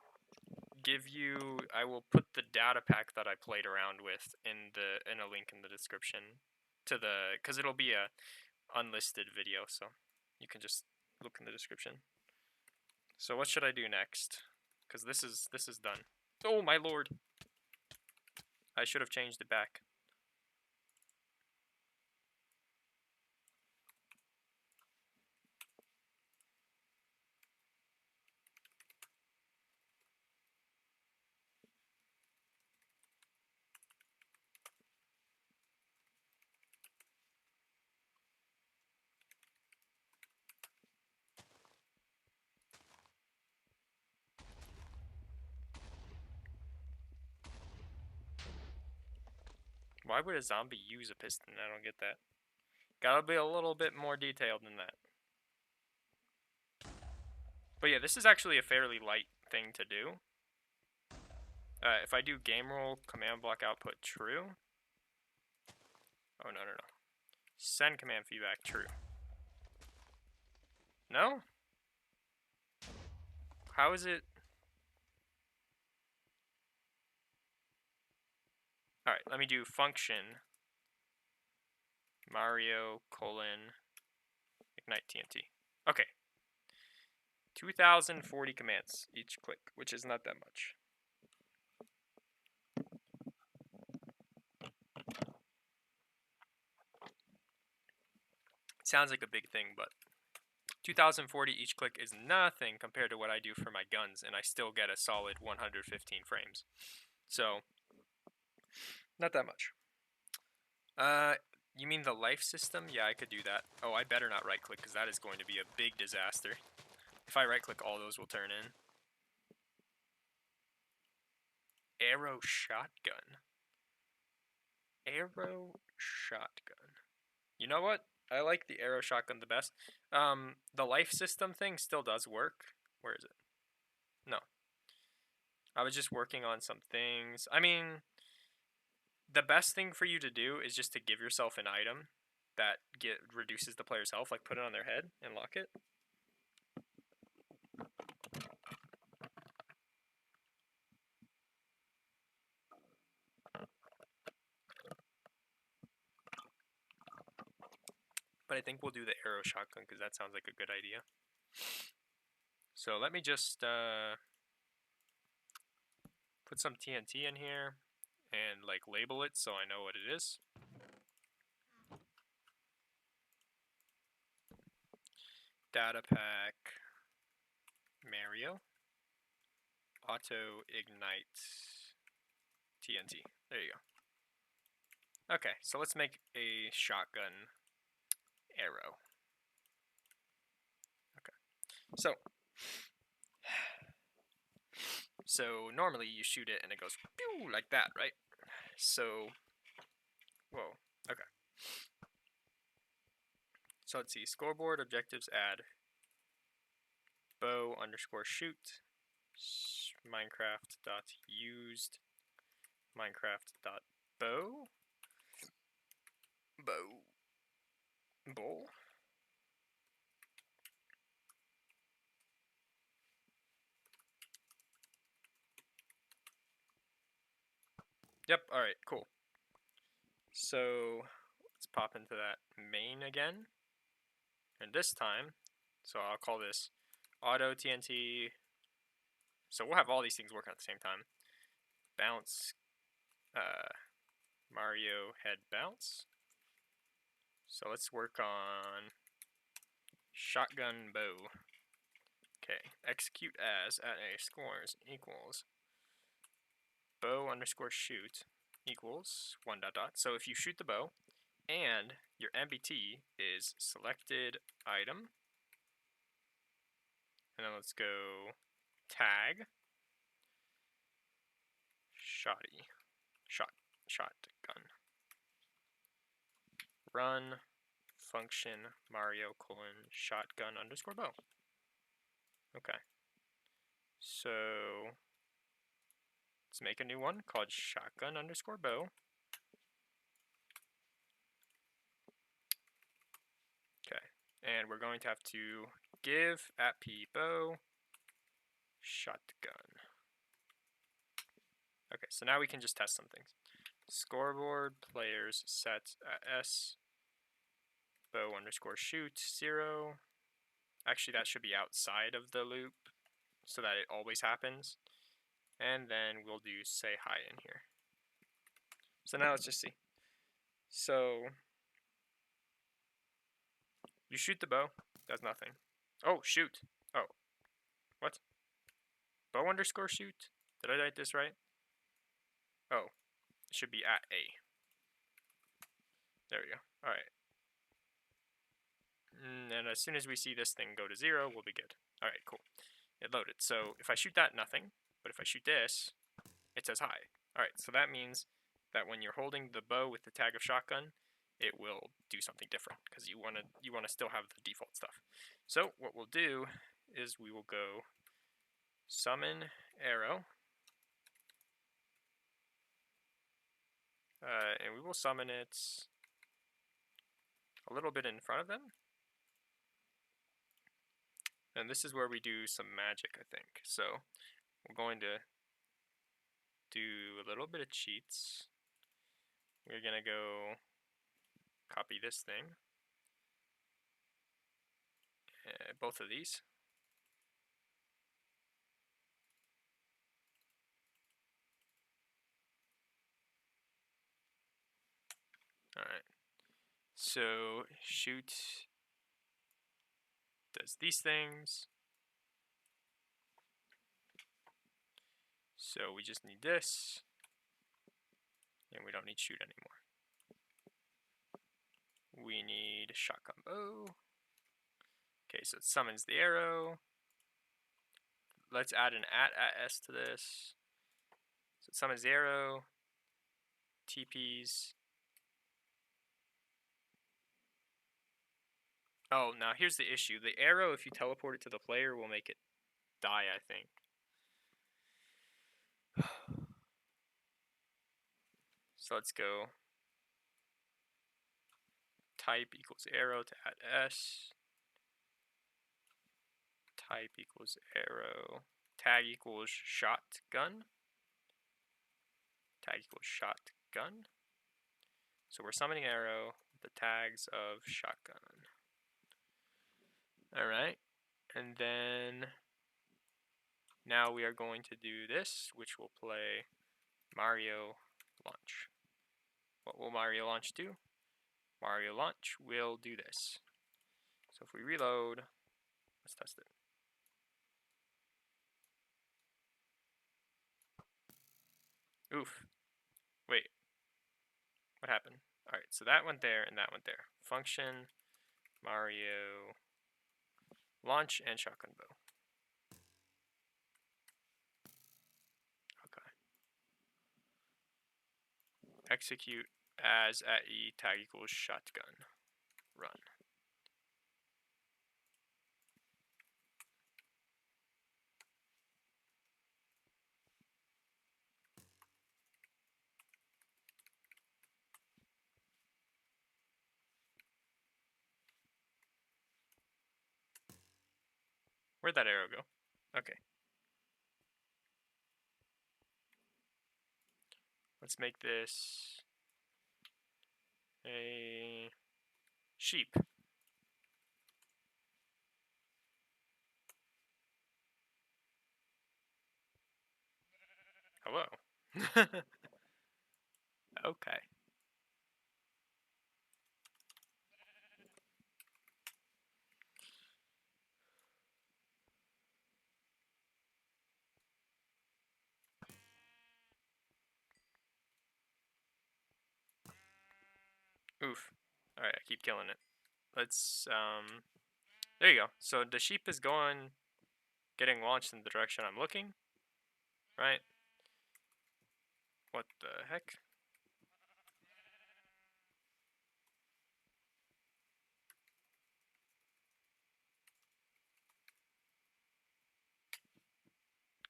Speaker 1: put the data pack that I played around with in a link in the description because it'll be a unlisted video, so you can just look in the description. So what should I do next? Because this is done. Oh my lord! I should have changed it back. Why would a zombie use a piston? I don't get that. Gotta be a little bit more detailed than that. But yeah, this is actually a fairly light thing to do. If I do game rule command block output true. Oh, no. Send command feedback true. No? How is it? Alright, let me do function Mario : ignite TNT. Okay. 2040 commands each click, which is not that much. Sounds like a big thing, but 2040 each click is nothing compared to what I do for my guns, and I still get a solid 115 frames. So, not that much. You mean the life system? Yeah, I could do that. Oh, I better not right click because that is going to be a big disaster. If I right click, all those will turn in. Arrow shotgun. Arrow shotgun. You know what? I like the arrow shotgun the best. The life system thing still does work. Where is it? No. I was just working on some things. I mean, the best thing for you to do is just to give yourself an item that reduces the player's health, like put it on their head and lock it. But I think we'll do the arrow shotgun because that sounds like a good idea. So let me just put some TNT in here and like label it so I know what it is. Datapack Mario auto ignite TNT. There you go. Okay, so let's make a shotgun arrow. Okay, so normally you shoot it and it goes pew like that, right? So, whoa, okay. So let's see, scoreboard objectives add bow _ shoot Minecraft.used Minecraft.bow bowl. Yep, alright, cool. So let's pop into that main again. And this time, so I'll call this auto TNT. So we'll have all these things working at the same time. Bounce Mario head bounce. So let's work on shotgun bow. Okay, execute as at a scores equals bow _ shoot equals 1 ... So if you shoot the bow and your MBT is selected item, and then let's go tag shotgun. Run function Mario : shotgun _ bow. Okay. So let's make a new one called shotgun _ bow. Okay. And we're going to have to give @p bow shotgun. Okay, so now we can just test some things. Scoreboard players set s bow _ shoot 0. Actually, that should be outside of the loop so that it always happens. And then we'll do say hi in here. So now let's just see. So you shoot the bow, does nothing. Oh, shoot. Oh, what? Bow _ shoot? Did I write this right? Oh, it should be @a. There we go. All right. And as soon as we see this thing go to 0, we'll be good. All right, cool. It loaded. So if I shoot that, nothing. But if I shoot this, it says hi. All right, so that means that when you're holding the bow with the tag of shotgun, it will do something different because you want to still have the default stuff. So what we'll do is we will go summon arrow, and we will summon it a little bit in front of them. And this is where we do some magic, I think. So we're going to do a little bit of cheats. We're going to go copy this thing, both of these. All right. So shoot does these things. So we just need this, and we don't need shoot anymore. We need shotgun bow. Okay, so it summons the arrow. Let's add an @s to this. So it summons the arrow, TPs. Oh, now here's the issue. The arrow, if you teleport it to the player, will make it die, I think. So let's go type equals arrow to @s. Type equals arrow. Tag equals shotgun. Tag equals shotgun. So we're summoning arrow with the tags of shotgun. Alright. And then now we are going to do this, which will play Mario launch. What will Mario launch do? Mario launch will do this. So if we reload, let's test it. Oof. Wait. What happened? Alright, so that went there and that went there. Function, Mario, launch, and shotgun bow. Okay. Execute as @e tag equals shotgun. Run. Where'd that arrow go? Okay. Let's make this a sheep. Hello. Okay. Oof. Alright, I keep killing it. Let's, there you go. So the sheep is getting launched in the direction I'm looking, right? What the heck?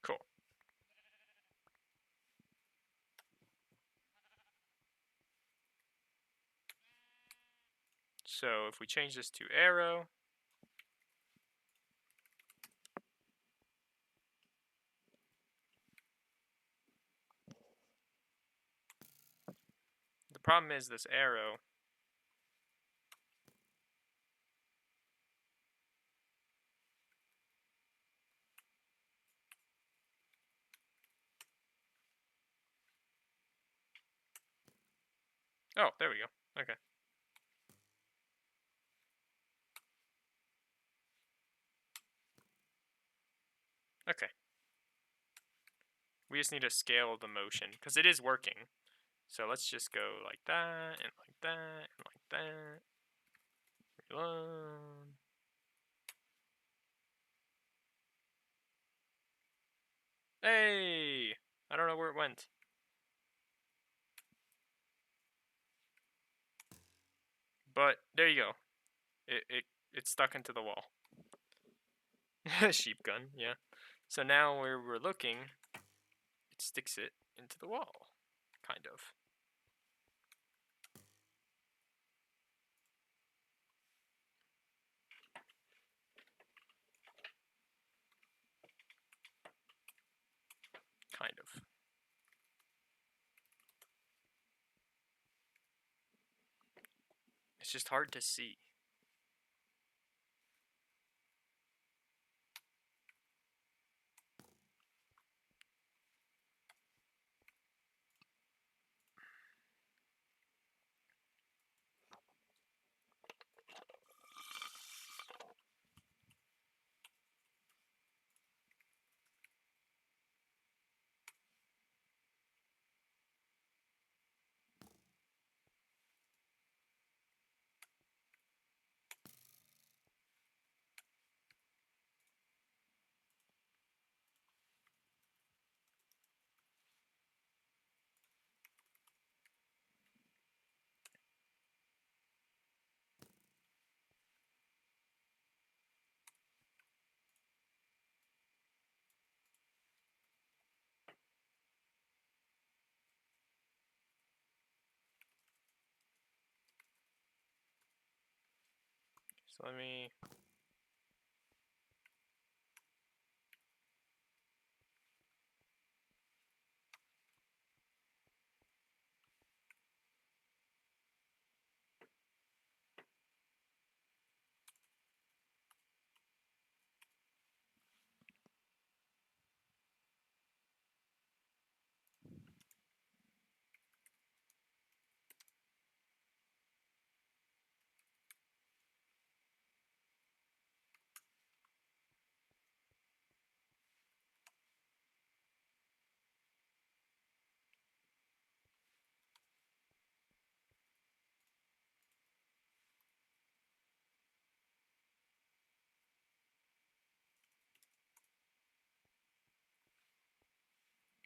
Speaker 1: Cool. So if we change this to arrow, the problem is this arrow. Oh, there we go. Okay. Okay. We just need to scale the motion because it is working. So let's just go like that and like that and like that. Reload. Hey! I don't know where it went. But there you go. It's stuck into the wall. Sheep gun, yeah. So now where we're looking, it sticks it into the wall. Kind of. Kind of. It's just hard to see. So let me...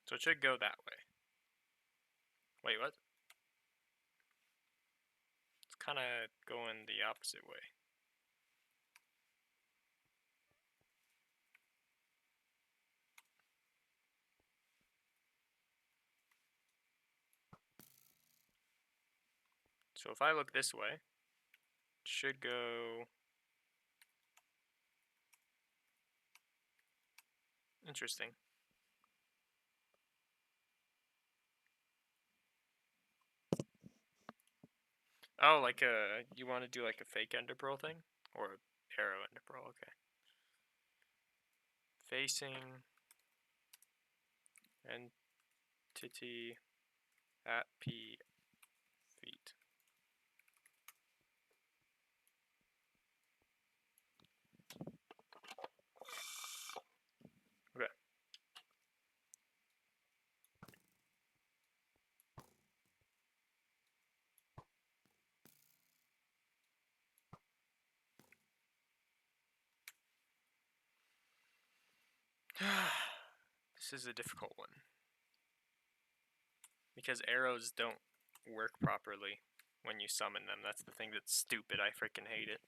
Speaker 1: So it should go that way. Wait, what? It's kind of going the opposite way. So if I look this way, it should go... Interesting. Oh, like you want to do like a fake ender pearl thing? Or arrow ender pearl, okay. Facing entity at p feet. Okay. This is a difficult one. Because arrows don't work properly when you summon them. That's the thing that's stupid. I freaking hate it.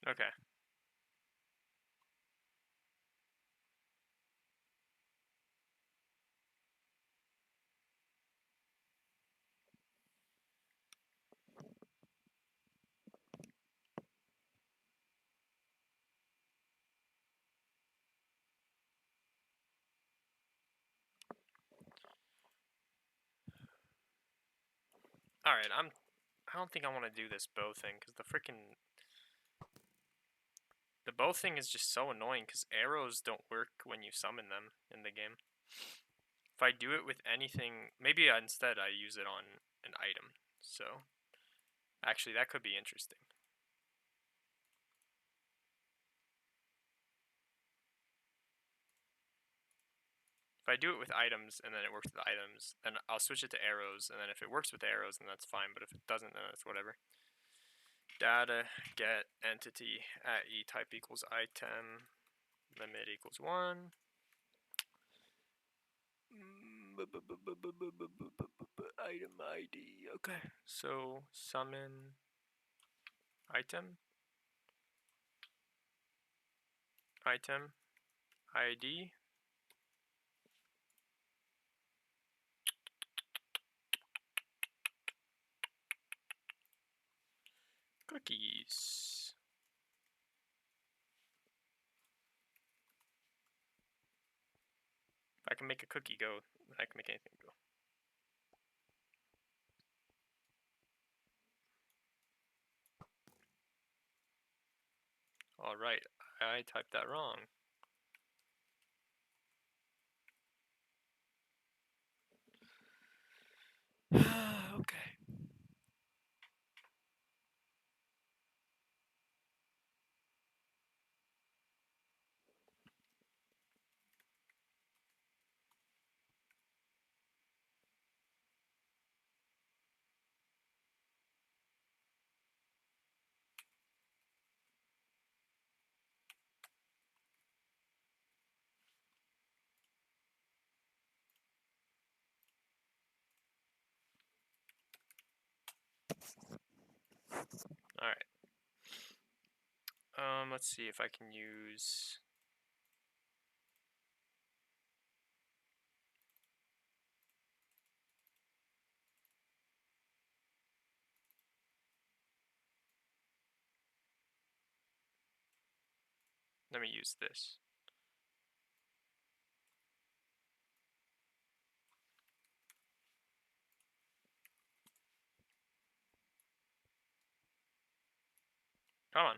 Speaker 1: Okay. Alright, I don't think I want to do this bow thing, because the bow thing is just so annoying, because arrows don't work when you summon them in the game. If I do it with anything, maybe instead I use it on an item, so actually that could be interesting. If I do it with items and then it works with items, then I'll switch it to arrows, and then if it works with arrows, then that's fine, but if it doesn't, then it's whatever. Data get entity at e type equals item, limit equals 1. Item ID, okay. So summon item ID. Cookies. If I can make a cookie go, I can make anything go. Alright, I typed that wrong. Okay. Alright. Let's see if I can use... Let me use this. Come on.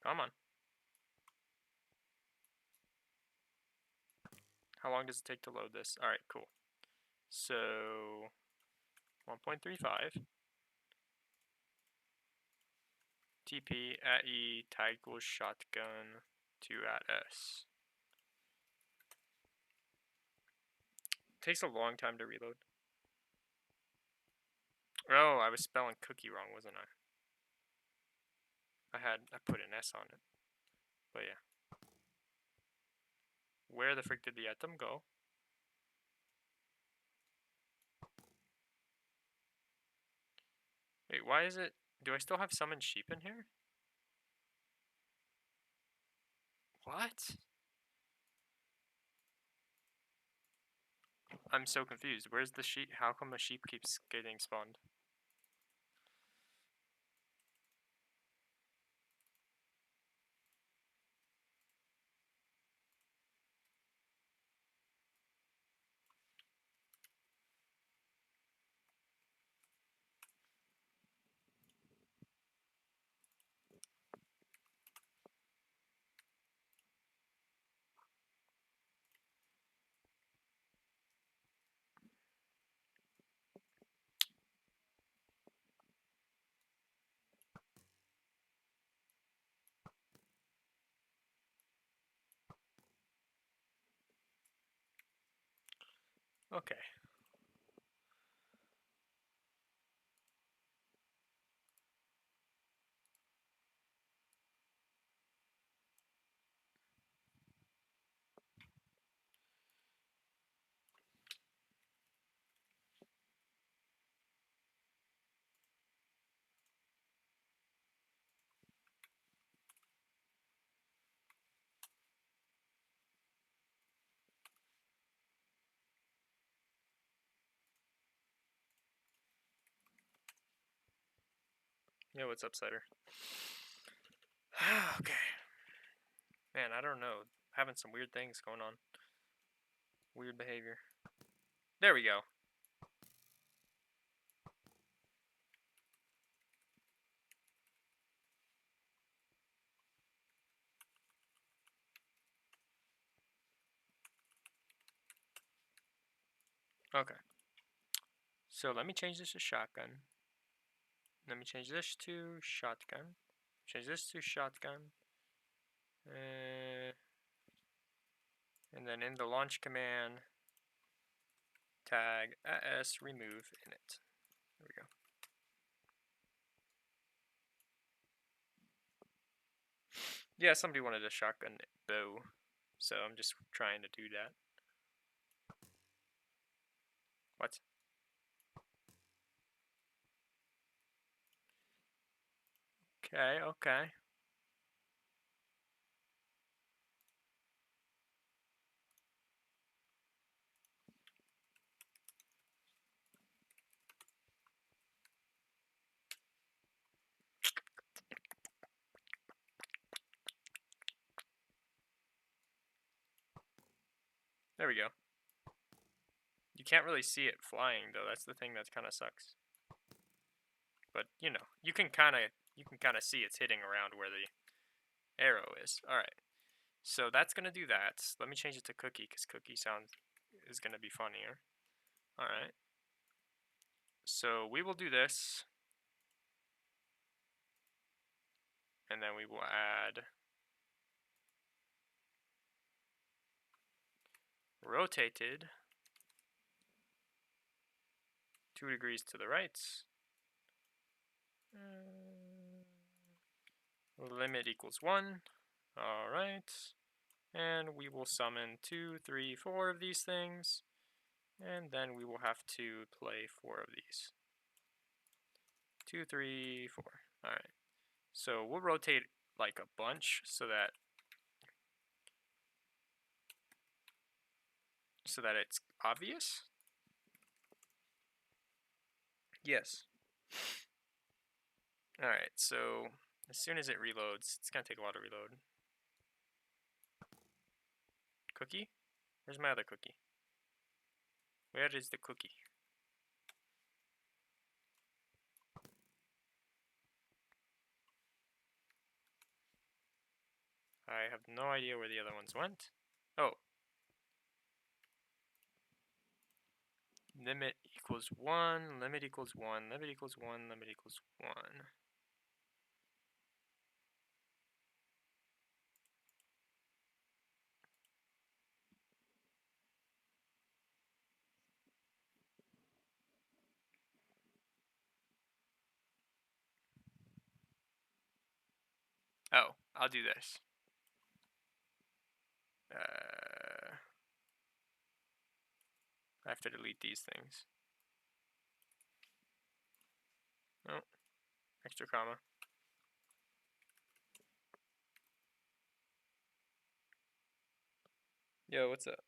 Speaker 1: Come on. How long does it take to load this? Alright, cool. So 1.35 TP at E tag equals shotgun to at S. Takes a long time to reload. Oh, I was spelling cookie wrong, wasn't I? I put an S on it. But yeah. Where the frick did the item go? Wait, why is it... Do I still have summoned sheep in here? What? I'm so confused. Where's the sheep? How come a sheep keeps getting spawned? Okay. Yeah, what's up, Cider? Okay. Man, I don't know. Having some weird things going on. Weird behavior. There we go. Okay. So let me change this to shotgun. Let me change this to shotgun. Change this to shotgun. And then in the launch command, tag as remove init. There we go. Yeah, somebody wanted a shotgun bow, so I'm just trying to do that. What? Okay, okay. There we go. You can't really see it flying though. That's the thing that kind of sucks. But you know, you can kind of see it's hitting around where the arrow is. All right. So that's gonna do that. Let me change it to cookie because cookie sound is gonna be funnier. All right. So we will do this, and then we will add rotated 2 degrees to the right. Limit equals 1. All right. And we will summon 2, 3, 4 of these things. And then we will have to play 4 of these. 2, 3, 4. All right. So we'll rotate like a bunch so that it's obvious. Yes. All right. So as soon as it reloads, it's gonna take a while to reload. Cookie? Where's my other cookie? Where is the cookie? I have no idea where the other ones went. Oh. Limit equals 1, limit equals 1, limit equals 1, limit equals 1. Oh, I'll do this. I have to delete these things. Oh, extra comma. Yo, what's up?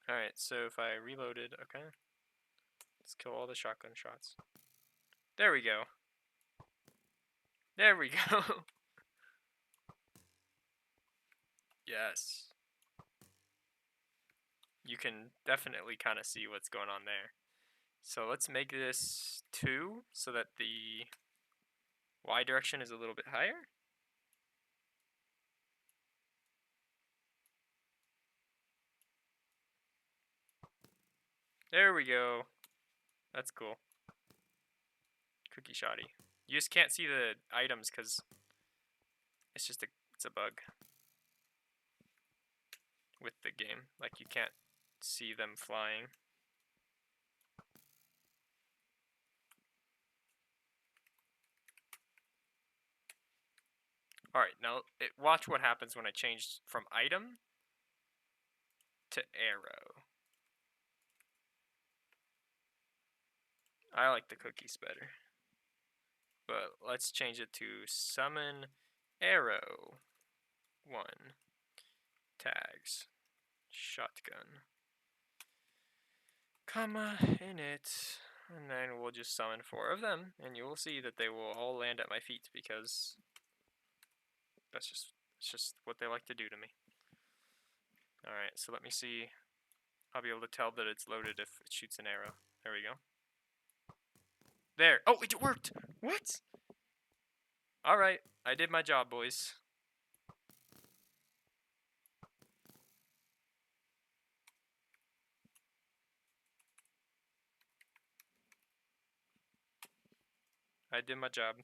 Speaker 1: Alright, so if I reloaded, okay. Let's kill all the shotgun shots. There we go. There we go. Yes. You can definitely kind of see what's going on there. So let's make this 2 so that the Y direction is a little bit higher. There we go. That's cool. Cookie shoddy. You just can't see the items because it's a bug with the game. Like you can't see them flying. Alright, now watch what happens when I change from item to arrow. I like the cookies better. But let's change it to summon arrow 1 tags shotgun comma init, and then we'll just summon 4 of them, and you will see that they will all land at my feet because that's just what they like to do to me. Alright, so let me see. I'll be able to tell that it's loaded if it shoots an arrow. There we go. There. Oh, it worked! What? Alright, I did my job, boys. I did my job.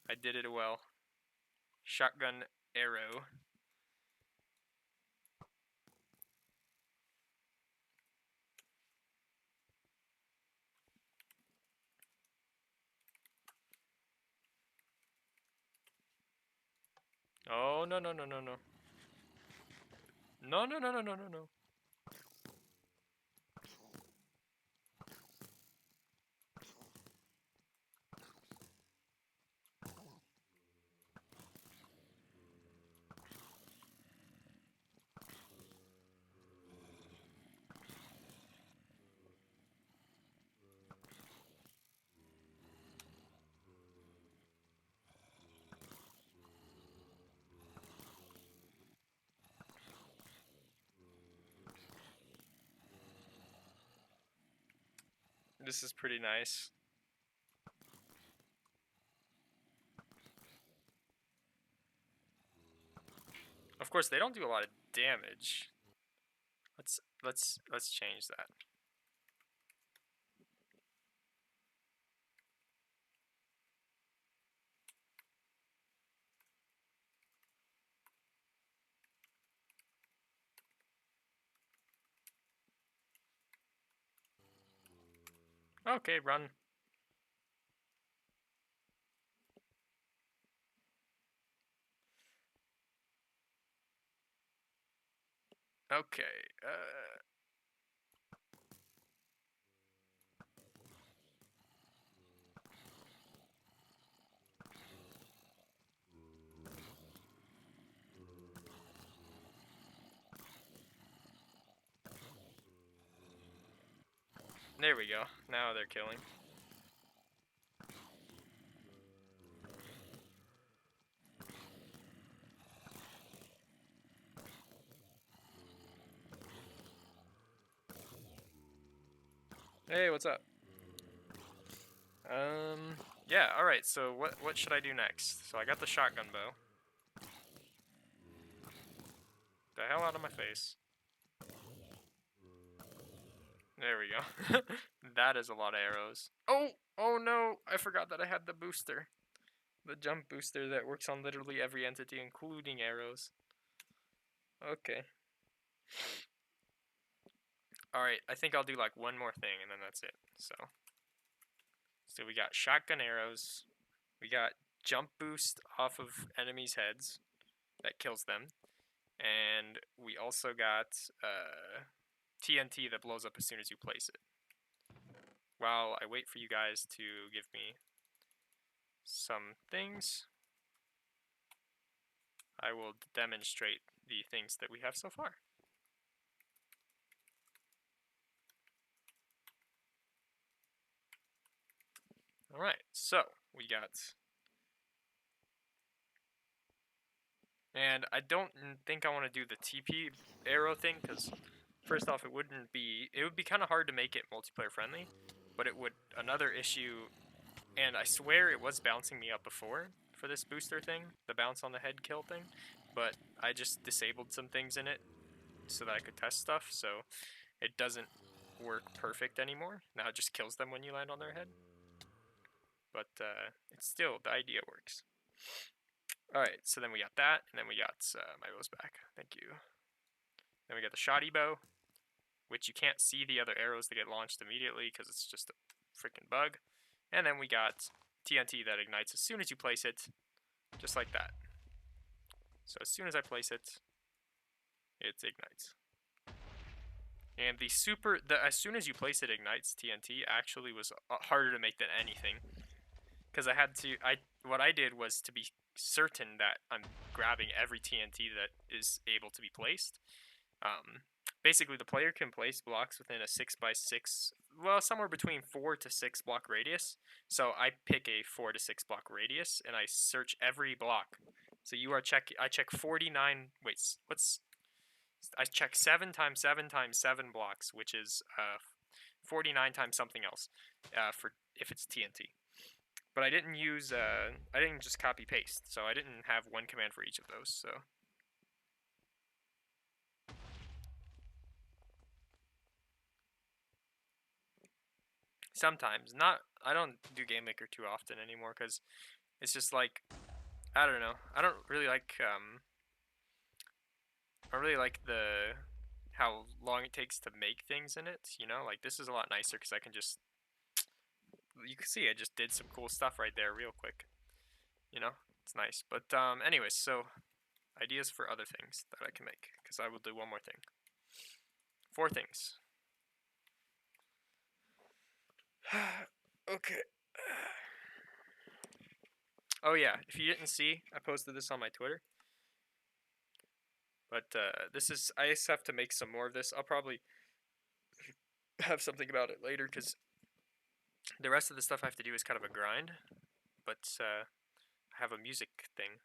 Speaker 1: I did it well. Shotgun arrow. Oh, no, no, no, no, no. No, no, no, no, no, no, no. This is pretty nice. Of course, they don't do a lot of damage. Let's change that. Okay, run. Okay. There we go. Now they're killing. Hey, what's up? Yeah, alright, so what should I do next? So I got the shotgun bow. The hell out of my face. There we go. That is a lot of arrows. Oh! Oh no! I forgot that I had the booster. The jump booster that works on literally every entity, including arrows. Okay. Alright, I think I'll do like one more thing and then that's it. So we got shotgun arrows. We got jump boost off of enemies' heads that kills them. And we also got TNT that blows up as soon as you place it. While I wait for you guys to give me some things, I will demonstrate the things that we have so far. Alright, so we got... And I don't think I want to do the TP arrow thing, because first off, it would be kind of hard to make it multiplayer friendly, but it would, another issue, and I swear it was bouncing me up before for this booster thing, the bounce on the head kill thing, but I just disabled some things in it so that I could test stuff, so it doesn't work perfect anymore. Now it just kills them when you land on their head. But it's still, the idea works. Alright, so then we got that, and then we got my bow's back. Thank you. Then we got the shoddy bow, which you can't see the other arrows that get launched immediately because it's just a freaking bug. And then we got TNT that ignites as soon as you place it, just like that. So as soon as I place it, it ignites. And as soon as you place it ignites TNT actually was harder to make than anything. Because what I did was to be certain that I'm grabbing every TNT that is able to be placed. Basically, the player can place blocks within a 6x6, well, somewhere between 4 to 6 block radius. So I pick a 4 to 6 block radius, and I search every block. So I check 49, I check 7 times 7 times 7 blocks, which is 49 times something else, for if it's TNT. But I didn't just copy paste, so I didn't have one command for each of those, so. Sometimes. I don't do Game Maker too often anymore, because it's just like, I don't know. I don't really like how long it takes to make things in it, you know? Like, this is a lot nicer, because I can just, you can see I just did some cool stuff right there real quick. You know? It's nice. But, anyways, so, ideas for other things that I can make, because I will do one more thing. 4 things. Okay. Oh yeah, if you didn't see, I posted this on my Twitter. But I just have to make some more of this. I'll probably have something about it later, because the rest of the stuff I have to do is kind of a grind. But I have a music thing.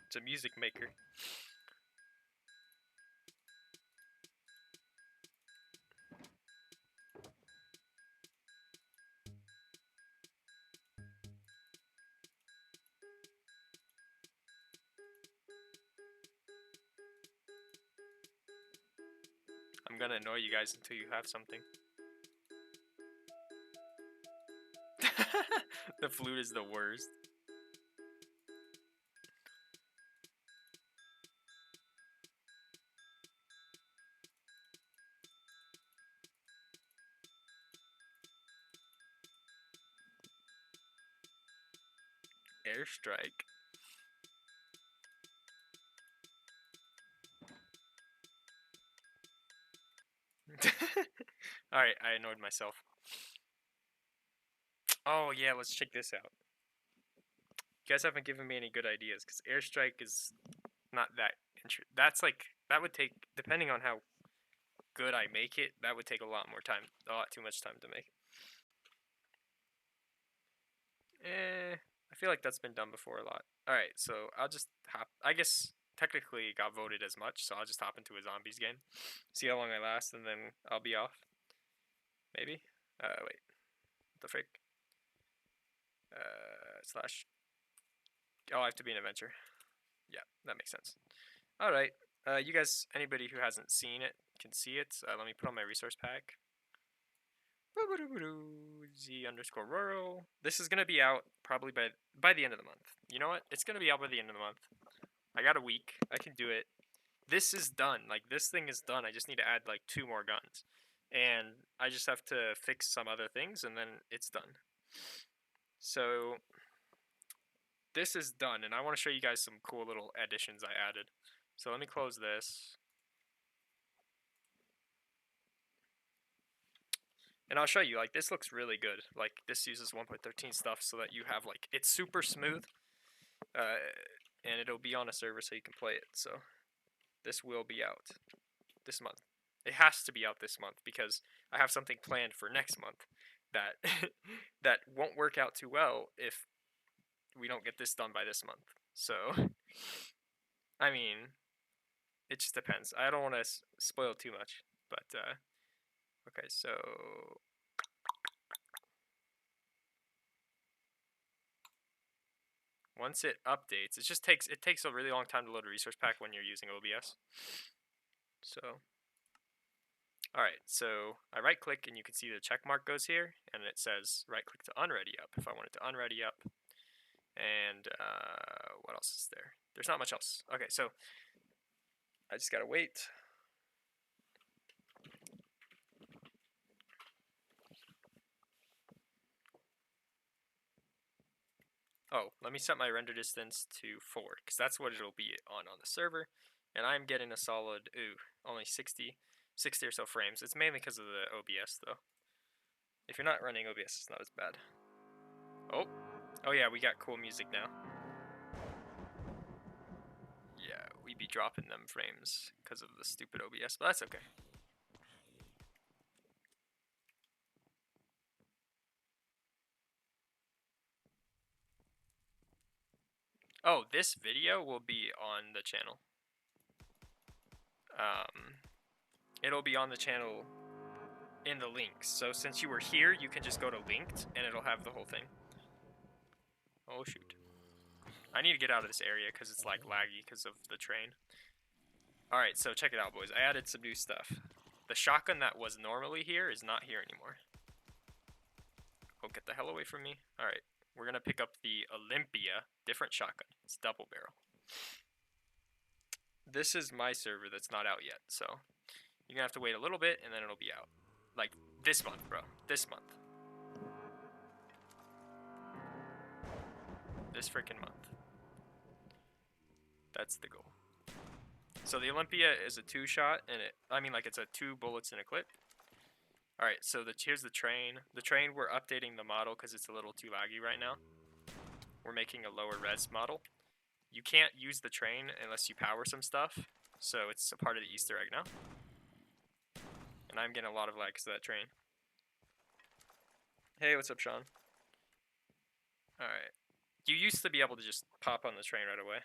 Speaker 1: It's a music maker. I'm gonna annoy you guys until you have something. The flute is the worst. Airstrike. Alright, I annoyed myself. Oh yeah, let's check this out. You guys haven't given me any good ideas, because airstrike is not that interesting. That would take, depending on how good I make it, that would take a lot too much time to make. I feel like that's been done before a lot. Alright, so I'll just I guess technically it got voted as much, so I'll just hop into a zombies game. See how long I last, and then I'll be off. Maybe? Wait. What the frick? Slash. Oh, I have to be an adventure. Yeah, that makes sense. Alright. You guys, anybody who hasn't seen it can see it. Let me put on my resource pack. Z_rural. This is gonna be out probably by the end of the month. You know what? It's gonna be out by the end of the month. I got a week. I can do it. This is done. Like, this thing is done. I just need to add like 2 more guns, and I just have to fix some other things, and then it's done. So this is done, and I want to show you guys some cool little additions I added. So let me close this. And I'll show you, like, this looks really good. Like, this uses 1.13 stuff so that you have, like, it's super smooth. And it'll be on a server so you can play it. So this will be out this month. It has to be out this month, because I have something planned for next month that that won't work out too well if we don't get this done by this month. So, I mean, it just depends. I don't want to spoil too much, but okay, so once it updates, it takes a really long time to load a resource pack when you're using OBS. So, alright, so I right click and you can see the check mark goes here, and it says right click to unready up if I wanted to unready up. And what else is there? There's not much else. Okay, so I just gotta wait. Oh, let me set my render distance to 4, because that's what it'll be on the server. And I'm getting a solid, only 60 or so frames. It's mainly because of the OBS, though. If you're not running OBS, it's not as bad. Oh yeah, we got cool music now. Yeah, we be dropping them frames because of the stupid OBS, but that's okay. Oh, this video will be on the channel. It'll be on the channel in the links. So since you were here, you can just go to linked and it'll have the whole thing. Oh shoot. I need to get out of this area because it's like laggy because of the train. Alright, so check it out, boys. I added some new stuff. The shotgun that was normally here is not here anymore. Oh, get the hell away from me. Alright, we're going to pick up the Olympia, different shotgun. It's double barrel. This is my server that's not out yet, so you're going to have to wait a little bit and then it'll be out. Like this month, bro. This month. This freaking month. That's the goal. So the Olympia is a 2-shot, and it's a 2 bullets in a clip. Alright, so here's the train. The train, we're updating the model because it's a little too laggy right now. We're making a lower res model. You can't use the train unless you power some stuff, so it's a part of the Easter egg now. And I'm getting a lot of lag because of that train. Hey, what's up, Sean? Alright. You used to be able to just pop on the train right away.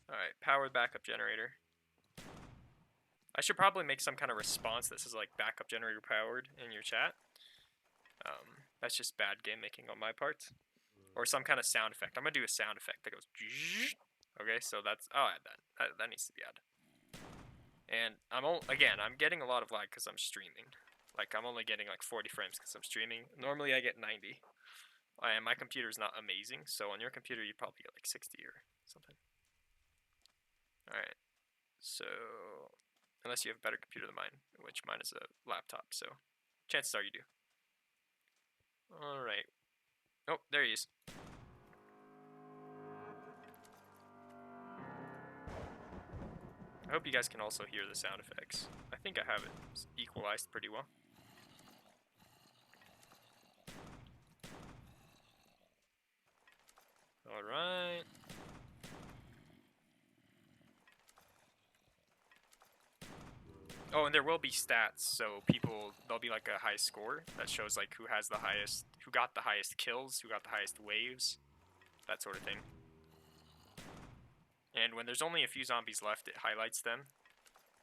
Speaker 1: Alright, powered backup generator. I should probably make some kind of response that says like backup generator powered in your chat. That's just bad game making on my part. Or some kind of sound effect. I'm gonna do a sound effect that goes. Okay, so that's. I'll add that. That needs to be added. And I'm getting a lot of lag because I'm streaming. Like I'm only getting like 40 frames because I'm streaming. Normally I get 90. And my computer's not amazing, so on your computer you probably get like 60 or something. Alright, so unless you have a better computer than mine, which mine is a laptop, so chances are you do. Alright. Oh, there he is. I hope you guys can also hear the sound effects. I think I have it equalized pretty well. Alright. Oh, and there will be stats, so there'll be like a high score that shows like who got the highest kills, who got the highest waves, that sort of thing. And when there's only a few zombies left, it highlights them,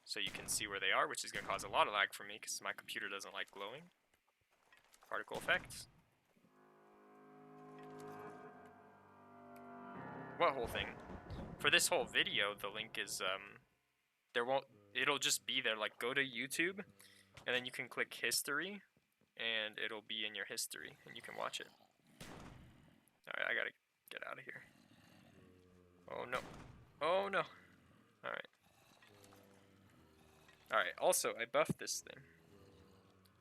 Speaker 1: so you can see where they are, which is going to cause a lot of lag for me, because my computer doesn't like glowing. Particle effects. What whole thing? For this whole video, the link is, it'll just be there, like go to YouTube, and then you can click history, and it'll be in your history, and you can watch it. Alright, I gotta get out of here. Oh no. Oh no. Alright. Alright, also, I buffed this thing.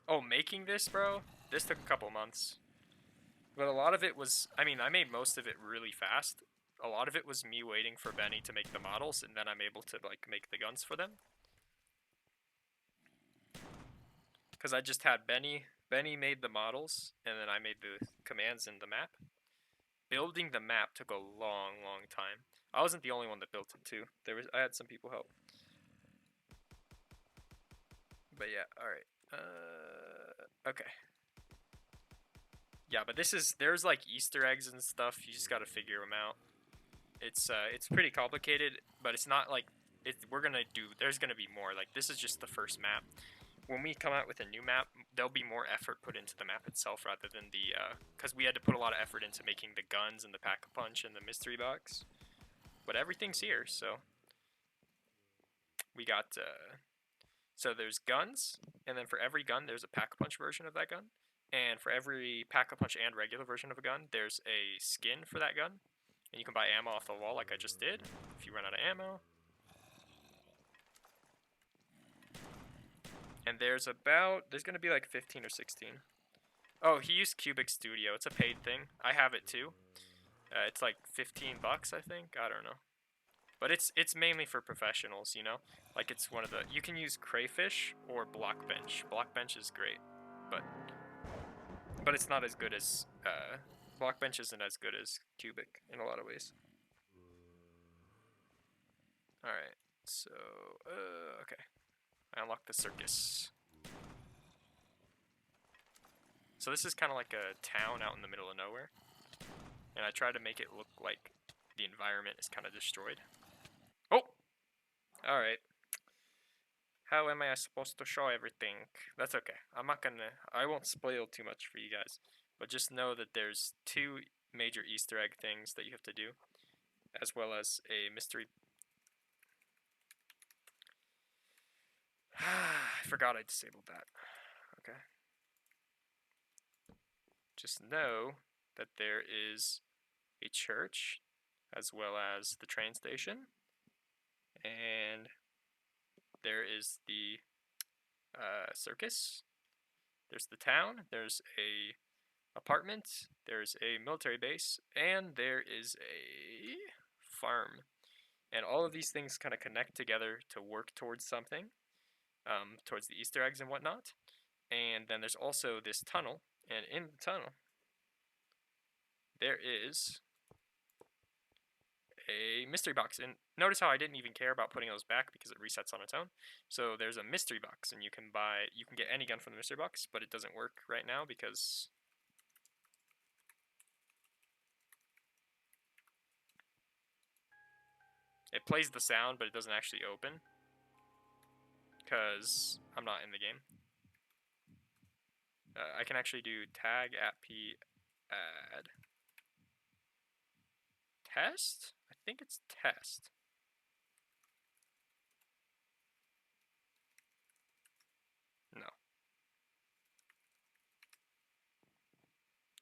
Speaker 1: Oh, making this, bro? This took a couple months. But a lot of it was, I made most of it really fast. A lot of it was me waiting for Benny to make the models, and then I'm able to, like, make the guns for them. Because I just had Benny made the models, and then I made the commands in the map. Building the map took a long, long time. I wasn't the only one that built it too. I had some people help. But yeah, alright. Okay. Yeah, but there's like Easter eggs and stuff. You just gotta figure them out. It's pretty complicated, but it's not like there's gonna be more. Like this is just the first map. When we come out with a new map, there'll be more effort put into the map itself rather than because we had to put a lot of effort into making the guns and the pack-a-punch and the mystery box. But everything's here, so we got, so there's guns, and then for every gun, there's a pack-a-punch version of that gun. And for every pack-a-punch and regular version of a gun, there's a skin for that gun. And you can buy ammo off the wall like I just did, if you run out of ammo. And there's going to be like 15 or 16 Oh, he used Cubic Studio. It's a paid thing. I have it too. It's like $15, I think. I don't know. But it's mainly for professionals, you know? Like it's one of the... You can use Crayfish or Blockbench. Blockbench is great. But it's not as good as... Blockbench isn't as good as Cubic in a lot of ways. Alright, so... okay. I unlocked the circus. So this is kind of like a town out in the middle of nowhere. And I try to make it look like the environment is kind of destroyed. Oh! Alright. How am I supposed to show everything? That's okay. I won't spoil too much for you guys. But just know that there's 2 major Easter egg things that you have to do. As well as a mystery... I forgot I disabled that. Okay. Just know that there is a church, as well as the train station, and there is the circus, there's the town, there's a apartment, there's a military base, and there is a farm. And all of these things kind of connect together to work towards something, towards the Easter eggs and whatnot. And then there's also this tunnel, and in the tunnel there is a mystery box. And notice how I didn't even care about putting those back because it resets on its own. So there's a mystery box, and you can get any gun from the mystery box, but it doesn't work right now because it plays the sound, but it doesn't actually open because I'm not in the game. I can actually do tag at p add test. I think it's test. No.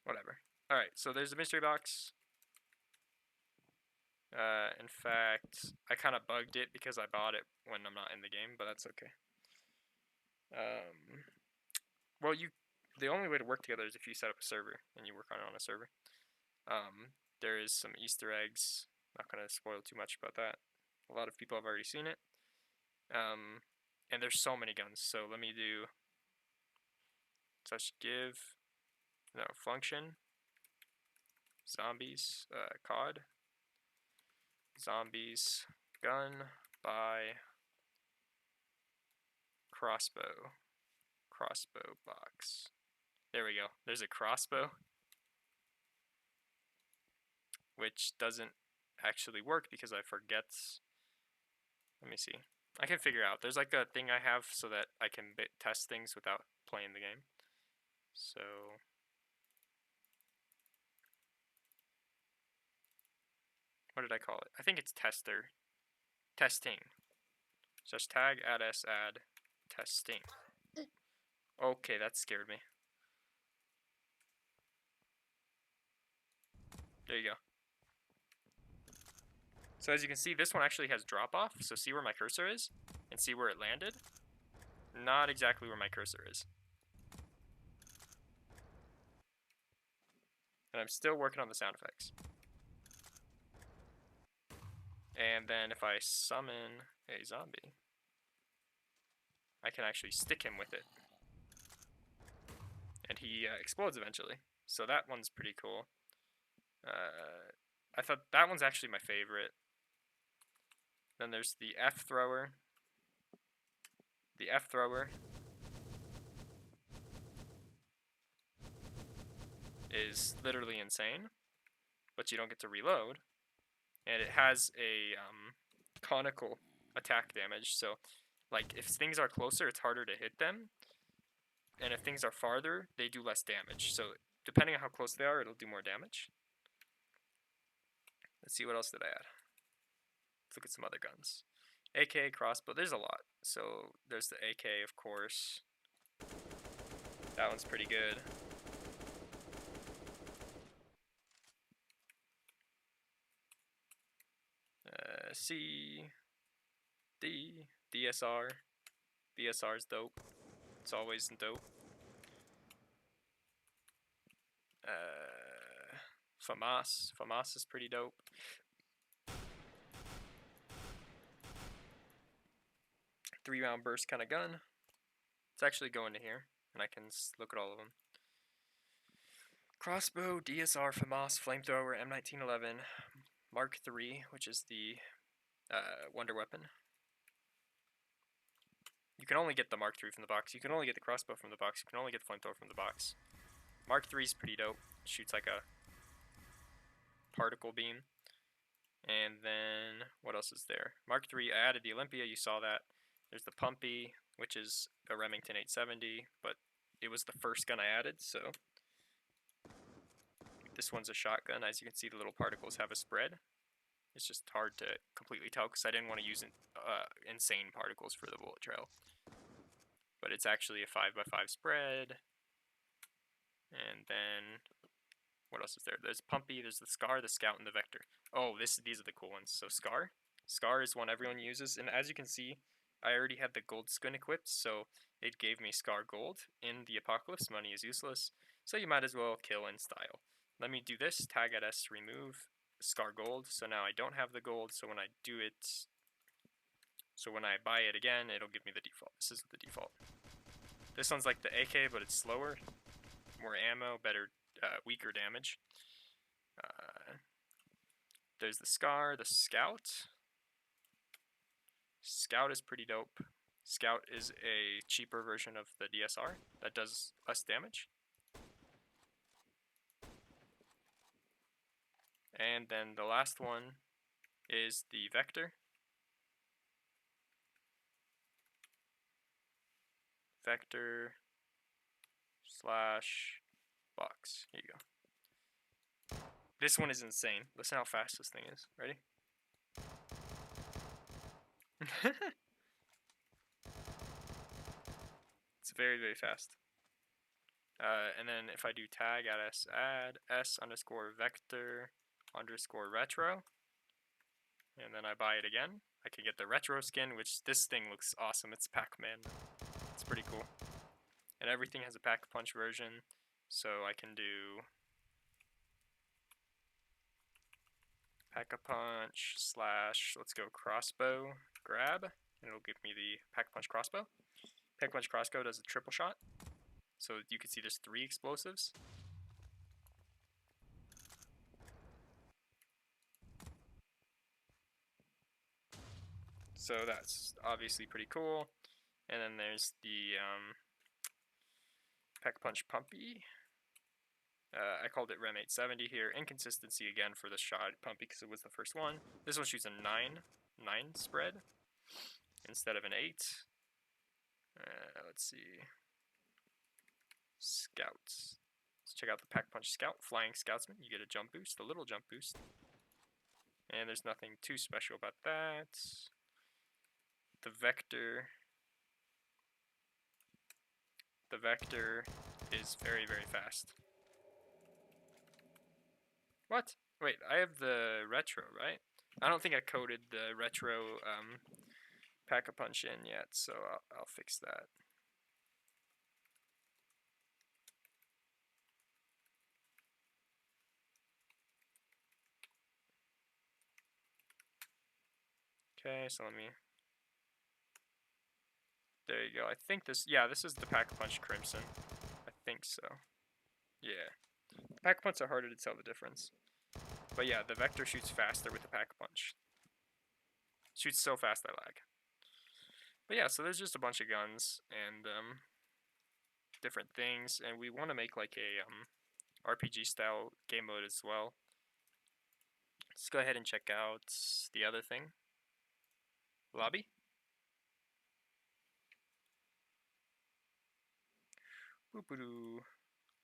Speaker 1: Whatever. Alright, so there's a mystery box. In fact, I kind of bugged it because I bought it when I'm not in the game, but that's okay. Well, the only way to work together is if you set up a server and you work on it on a server. There is some Easter eggs. Not gonna spoil too much about that. A lot of people have already seen it. And there's so many guns. So let me do such function zombies COD zombies gun by crossbow box. There we go. There's a crossbow, which doesn't actually work because I forget. Let me see. I can figure out. There's like a thing I have so that I can test things without playing the game. So what did I call it? I think it's testing. Just tag add s add testing. Okay, that scared me. There you go. So as you can see, this one actually has drop off. So see where my cursor is and see where it landed? Not exactly where my cursor is. And I'm still working on the sound effects. And then if I summon a zombie, I can actually stick him with it. And he explodes eventually. So that one's pretty cool. I thought that one's actually my favorite. Then there's the F thrower. The F thrower is literally insane, but you don't get to reload. And it has a conical attack damage. So, like, if things are closer, it's harder to hit them. And if things are farther, they do less damage. So, depending on how close they are, it'll do more damage. Let's see, what else did I add? Let's look at some other guns. AK, crossbow, there's a lot. So, there's the AK, of course. That one's pretty good. C, D, DSR. DSR is dope. It's always dope. FAMAS. FAMAS is pretty dope. Three-round burst kind of gun. It's actually going to here, and I can look at all of them. Crossbow, DSR, FAMAS, flamethrower, M1911, Mark III, which is the wonder weapon. You can only get the Mark III from the box. You can only get the crossbow from the box. You can only get the flamethrower from the box. Mark III is pretty dope. Shoots like a particle beam. And then, what else is there? Mark III, I added the Olympia, you saw that. There's the Pumpy, which is a Remington 870, but it was the first gun I added, so. This one's a shotgun. As you can see, the little particles have a spread. It's just hard to completely tell because I didn't want to use insane particles for the bullet trail. But it's actually a 5x5 spread. And then, what else is there? There's Pumpy, there's the Scar, the Scout, and the Vector. Oh, these are the cool ones. So Scar. Scar is one everyone uses. And as you can see, I already had the gold skin equipped, so it gave me Scar Gold. In the Apocalypse, money is useless, so you might as well kill in style. Let me do this, tag at S, remove Scar Gold, so now I don't have the gold, so when I do it, so when I buy it again, it'll give me the default. This is the default. This one's like the AK, but it's slower, more ammo, better, weaker damage. There's the Scar, the Scout. Scout is pretty dope. Scout is a cheaper version of the DSR that does less damage. And then the last one is the Vector. Vector / box. Here you go. This one is insane. Listen how fast this thing is. Ready? It's very, very fast. And then if I do tag at S, add S_vector _ retro, and then I buy it again, I can get the retro skin, which this thing looks awesome. It's Pac-Man. It's pretty cool. And everything has a pack-a-punch version, so I can do pack-a-punch / let's go crossbow grab, and it'll give me the pack-a-punch crossbow. Pack-a-punch crossbow does a triple shot, so you can see there's 3 explosives. So that's obviously pretty cool. And then there's the Pack-a-punch Pumpy. I called it Rem 870 here. Inconsistency again for the shot Pumpy because it was the first one. This one shoots a 9 spread instead of an 8. Let's see. Scouts. Let's check out the Pack-a-punch Scout. Flying Scoutsman. You get a jump boost, a little jump boost. And there's nothing too special about that. The Vector. The Vector is very, very fast. What? Wait, I have the retro, right? I don't think I coded the retro Pack-a-punch in yet, so I'll fix that. Okay, so let me. There you go. I think this. Yeah, this is the Pack-a-punch Crimson. I think so. Yeah. The Pack-a-punch are harder to tell the difference. But yeah, the Vector shoots faster with the Pack-a-punch. Shoots so fast I lag. But yeah, so there's just a bunch of guns and different things, and we want to make like a RPG style game mode as well. Let's go ahead and check out the other thing. Lobby. Boop-a-doo.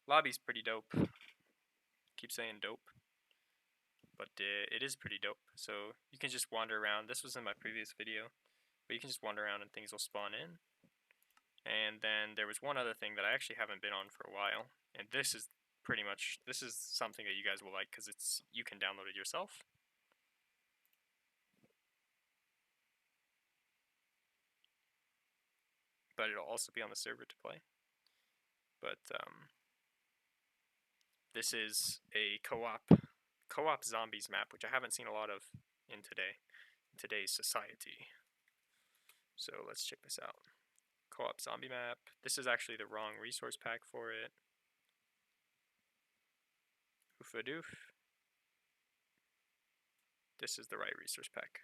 Speaker 1: Lobby's pretty dope. Keep saying dope. But it is pretty dope. So you can just wander around. This was in my previous video. But you can just wander around and things will spawn in. And then there was one other thing that I actually haven't been on for a while. And this is pretty much, this is something that you guys will like because it's, you can download it yourself. But it'll also be on the server to play. But this is a co-op zombies map, which I haven't seen a lot of in today's society. So let's check this out. Co-op zombie map. This is actually the wrong resource pack for it. Oofa-doof. This is the right resource pack.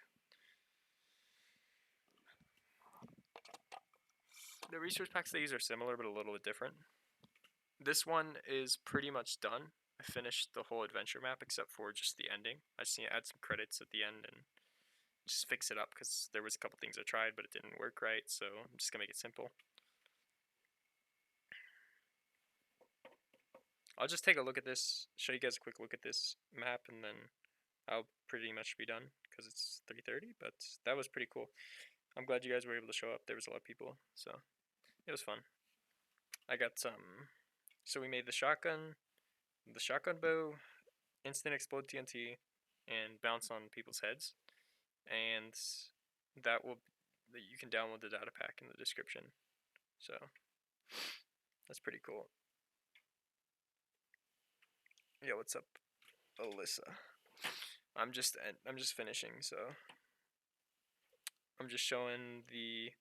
Speaker 1: The resource packs they use are similar, but a little bit different. This one is pretty much done. I finished the whole adventure map except for just the ending. I just need to add some credits at the end and just fix it up because there was a couple things I tried, but it didn't work right, so I'm just gonna make it simple. I'll just take a look at this, show you guys a quick look at this map, and then I'll pretty much be done because it's 3:30, but that was pretty cool. I'm glad you guys were able to show up. There was a lot of people, so it was fun. I got some, so we made the shotgun bow, instant explode TNT, and bounce on people's heads, and you can download the data pack in the description. So that's pretty cool. Yo, what's up, Alyssa? I'm just finishing, so I'm just showing the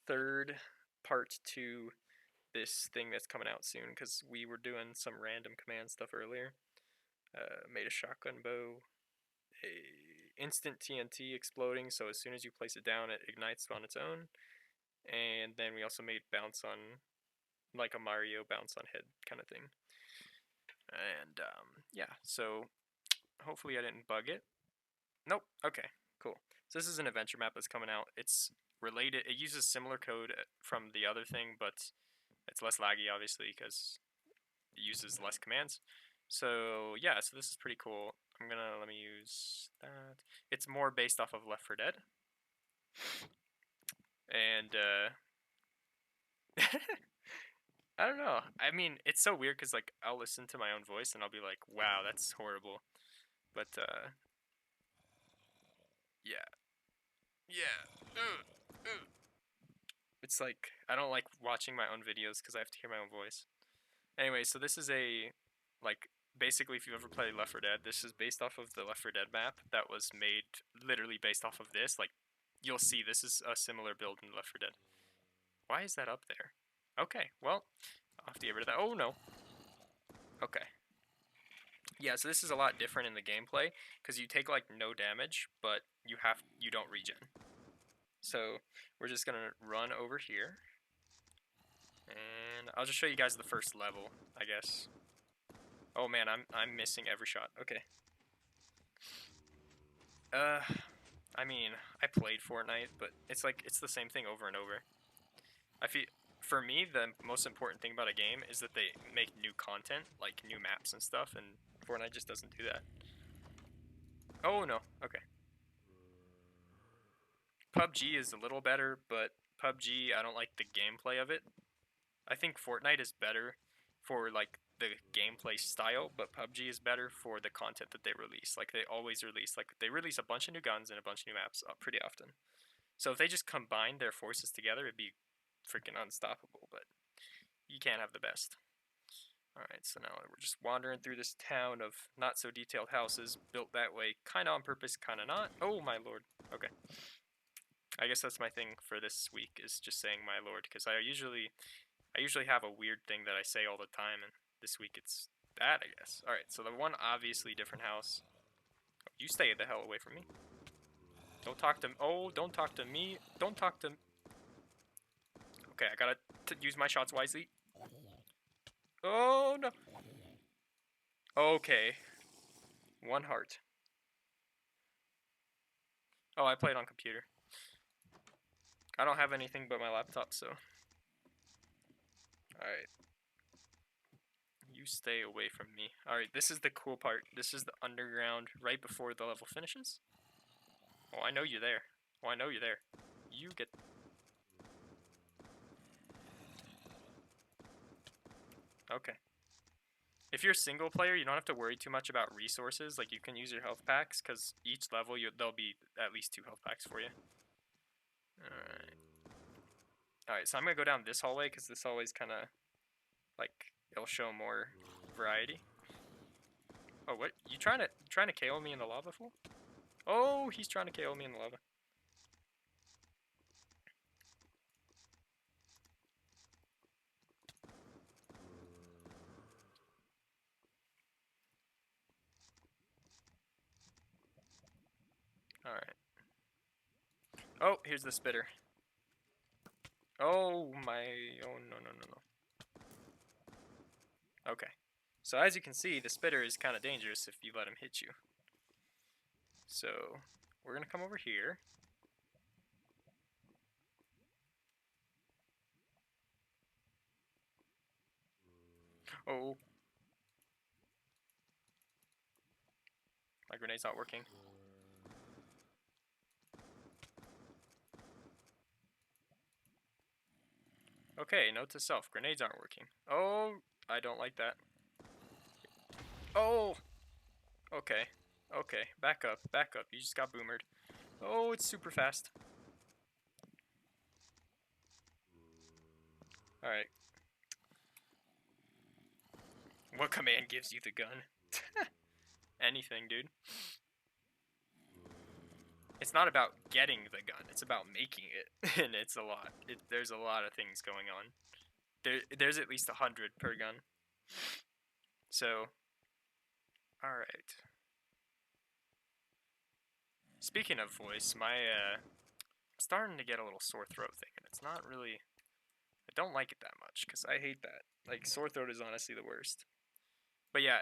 Speaker 1: third part to this thing that's coming out soon because we were doing some random command stuff earlier. Made a shotgun bow, a instant TNT exploding, so as soon as you place it down, it ignites on its own. And then we also made bounce on, like a Mario bounce on head kind of thing. And yeah, so hopefully I didn't bug it. Nope. Okay, cool. So this is an adventure map that's coming out. It's related. It uses similar code from the other thing, but it's less laggy, obviously, because it uses less commands. So yeah, so this is pretty cool. Let me use that. It's more based off of Left 4 Dead. And I don't know. I mean, it's so weird because like I'll listen to my own voice and I'll be like, "Wow, that's horrible." But yeah, it's like I don't like watching my own videos because I have to hear my own voice. Anyway, so this is like basically if you ever played Left 4 Dead, this is based off of the Left 4 Dead map that was made literally based off of this. Like you'll see, this is a similar build in Left 4 Dead. Why is that up there? Okay, well, I'll have to get rid of that. Oh no. Okay. Yeah, so this is a lot different in the gameplay because you take like no damage, but you don't regen. So we're just gonna run over here, and I'll just show you guys the first level, I guess. Oh man, I'm missing every shot. Okay. I mean, I played Fortnite, but it's like it's the same thing over and over. For me, the most important thing about a game is that they make new content, like new maps and stuff, and Fortnite just doesn't do that. Oh no, okay. PUBG is a little better, but PUBG, I don't like the gameplay of it. I think Fortnite is better for like the gameplay style, but PUBG is better for the content that they release. Like they always release, like they release a bunch of new guns and a bunch of new maps pretty often. So if they just combine their forces together, it'd be freaking unstoppable, but you can't have the best. Alright, so now we're just wandering through this town of not so detailed houses built that way, kind of on purpose, kind of not. Oh my lord. Okay. I guess that's my thing for this week, is just saying my lord, because I usually have a weird thing that I say all the time, and this week it's that, I guess. Alright, so the one obviously different house. Oh, you stay the hell away from me. Don't talk to me. Oh, don't talk to me. Don't talk to me. Okay, I gotta use my shots wisely. Oh, no. Okay. 1 heart. Oh, I played on computer. I don't have anything but my laptop, so. Alright. You stay away from me. Alright, this is the cool part. This is the underground right before the level finishes. Oh, I know you're there. Oh, I know you're there. You get... Okay. If you're a single player, you don't have to worry too much about resources. Like, you can use your health packs, because each level, there'll be at least 2 health packs for you. Alright. Alright, so I'm gonna go down this hallway, because this hallway's kind of, like, it'll show more variety. Oh, what? You trying to KO me in the lava, fool? Oh, he's trying to KO me in the lava. Alright. Oh, here's the spitter. Oh my, oh no, no, no, no. Okay. So as you can see, the spitter is kind of dangerous if you let him hit you. So, we're gonna come over here. Oh. My grenade's not working. Okay, note to self, grenades aren't working. Oh, I don't like that. Oh! Okay. Okay, back up, back up. You just got boomered. Oh, it's super fast. Alright. What command gives you the gun? Anything, dude. It's not about getting the gun, it's about making it. And it's a lot. There's a lot of things going on. There's at least 100 per gun. So, alright. Speaking of voice, I'm starting to get a little sore throat thing, and it's not really, I don't like it that much, because I hate that. Like, sore throat is honestly the worst. But yeah,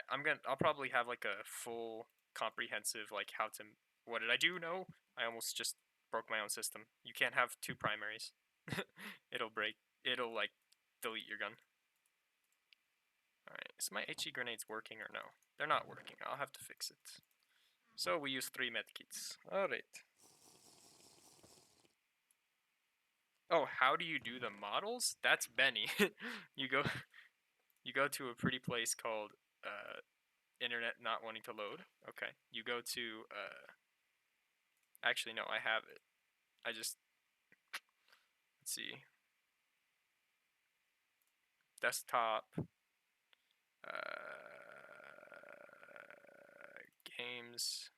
Speaker 1: I'll probably have like a full comprehensive, like how to, what did I do? No, I almost just broke my own system. You can't have two primaries. It'll break, it'll like delete your gun. Alright, is my HE grenades working or no? They're not working, I'll have to fix it. So we use 3 medkits. Alright. Oh, how do you do the models? That's Benny. you go to a pretty place called internet not wanting to load. Okay. You go to actually no, I have it. I just let's see. Desktop games.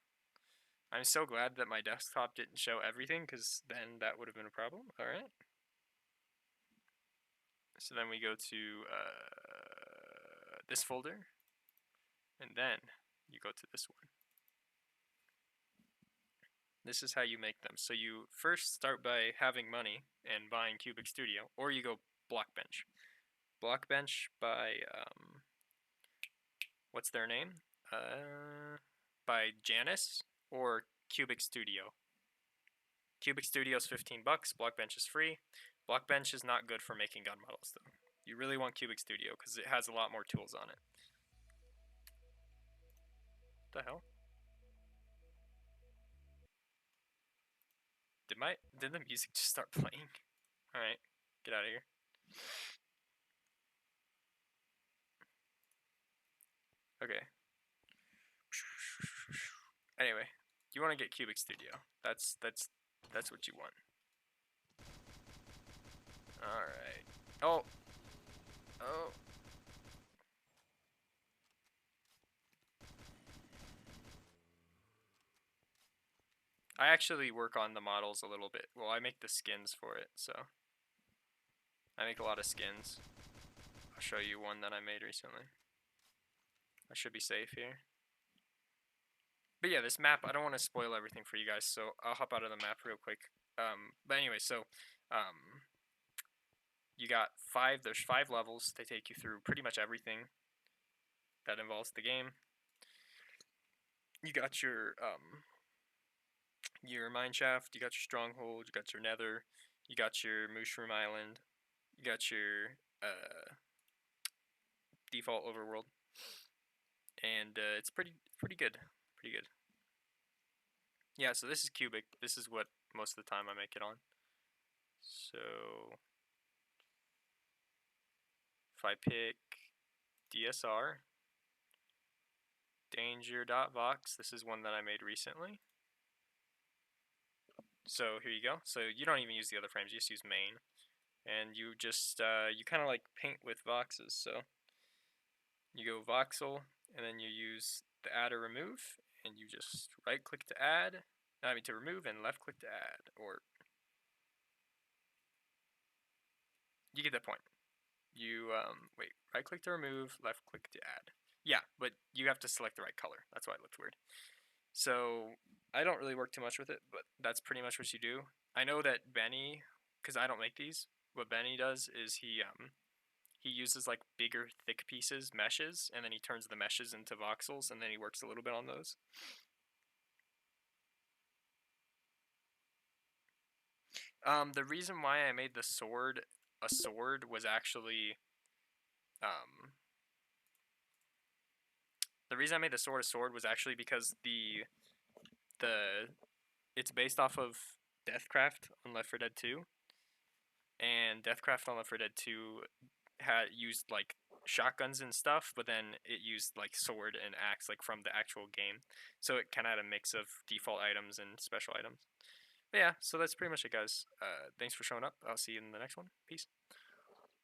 Speaker 1: I'm so glad that my desktop didn't show everything, because then that would have been a problem. Alright. So then we go to this folder, and then you go to this one. This is how you make them. So you first start by having money and buying Cubic Studio, or you go Blockbench. Blockbench by what's their name? By Janice, or Cubic Studio. Cubic Studio's 15 bucks. Blockbench is free. Blockbench is not good for making gun models though. You really want Cubic Studio because it has a lot more tools on it. What the hell? Did the music just start playing? Alright, get out of here. Okay. Anyway, you want to get Cubic Studio. That's what you want. Alright. Oh. Oh. I actually work on the models a little bit. Well, I make the skins for it, so. I make a lot of skins. I'll show you one that I made recently. I should be safe here. But yeah, this map, I don't want to spoil everything for you guys, so I'll hop out of the map real quick. But anyway, so you got there's 5 levels. They take you through pretty much everything that involves the game. You got your mine shaft, you got your stronghold, you got your nether, you got your mushroom island, you got your default overworld, and it's pretty good, pretty good. Yeah, so this is cubic. This is what most of the time I make it on. So if I pick DSR, danger.vox, this is one that I made recently. So here you go. So you don't even use the other frames, you just use main. And you just, you kind of like paint with voxes. So you go voxel, and then you use the add or remove, and you just right click to add, to remove, and left click to add, or you get that point. You wait, right click to remove, left click to add. Yeah, but you have to select the right color. That's why it looked weird. So I don't really work too much with it, but that's pretty much what you do. I know that Benny, because I don't make these, what Benny does is he uses like bigger, thick pieces, meshes, and then he turns the meshes into voxels, and then he works a little bit on those. The reason why I made the sword a sword was actually, the reason I made the sword a sword was actually because the it's based off of Deathcraft on Left 4 Dead 2, and Deathcraft on Left 4 Dead 2 had used like shotguns and stuff, but then it used like sword and axe like from the actual game, so it kind of had a mix of default items and special items. But yeah, so that's pretty much it, guys. Thanks for showing up. I'll see you in the next one. Peace.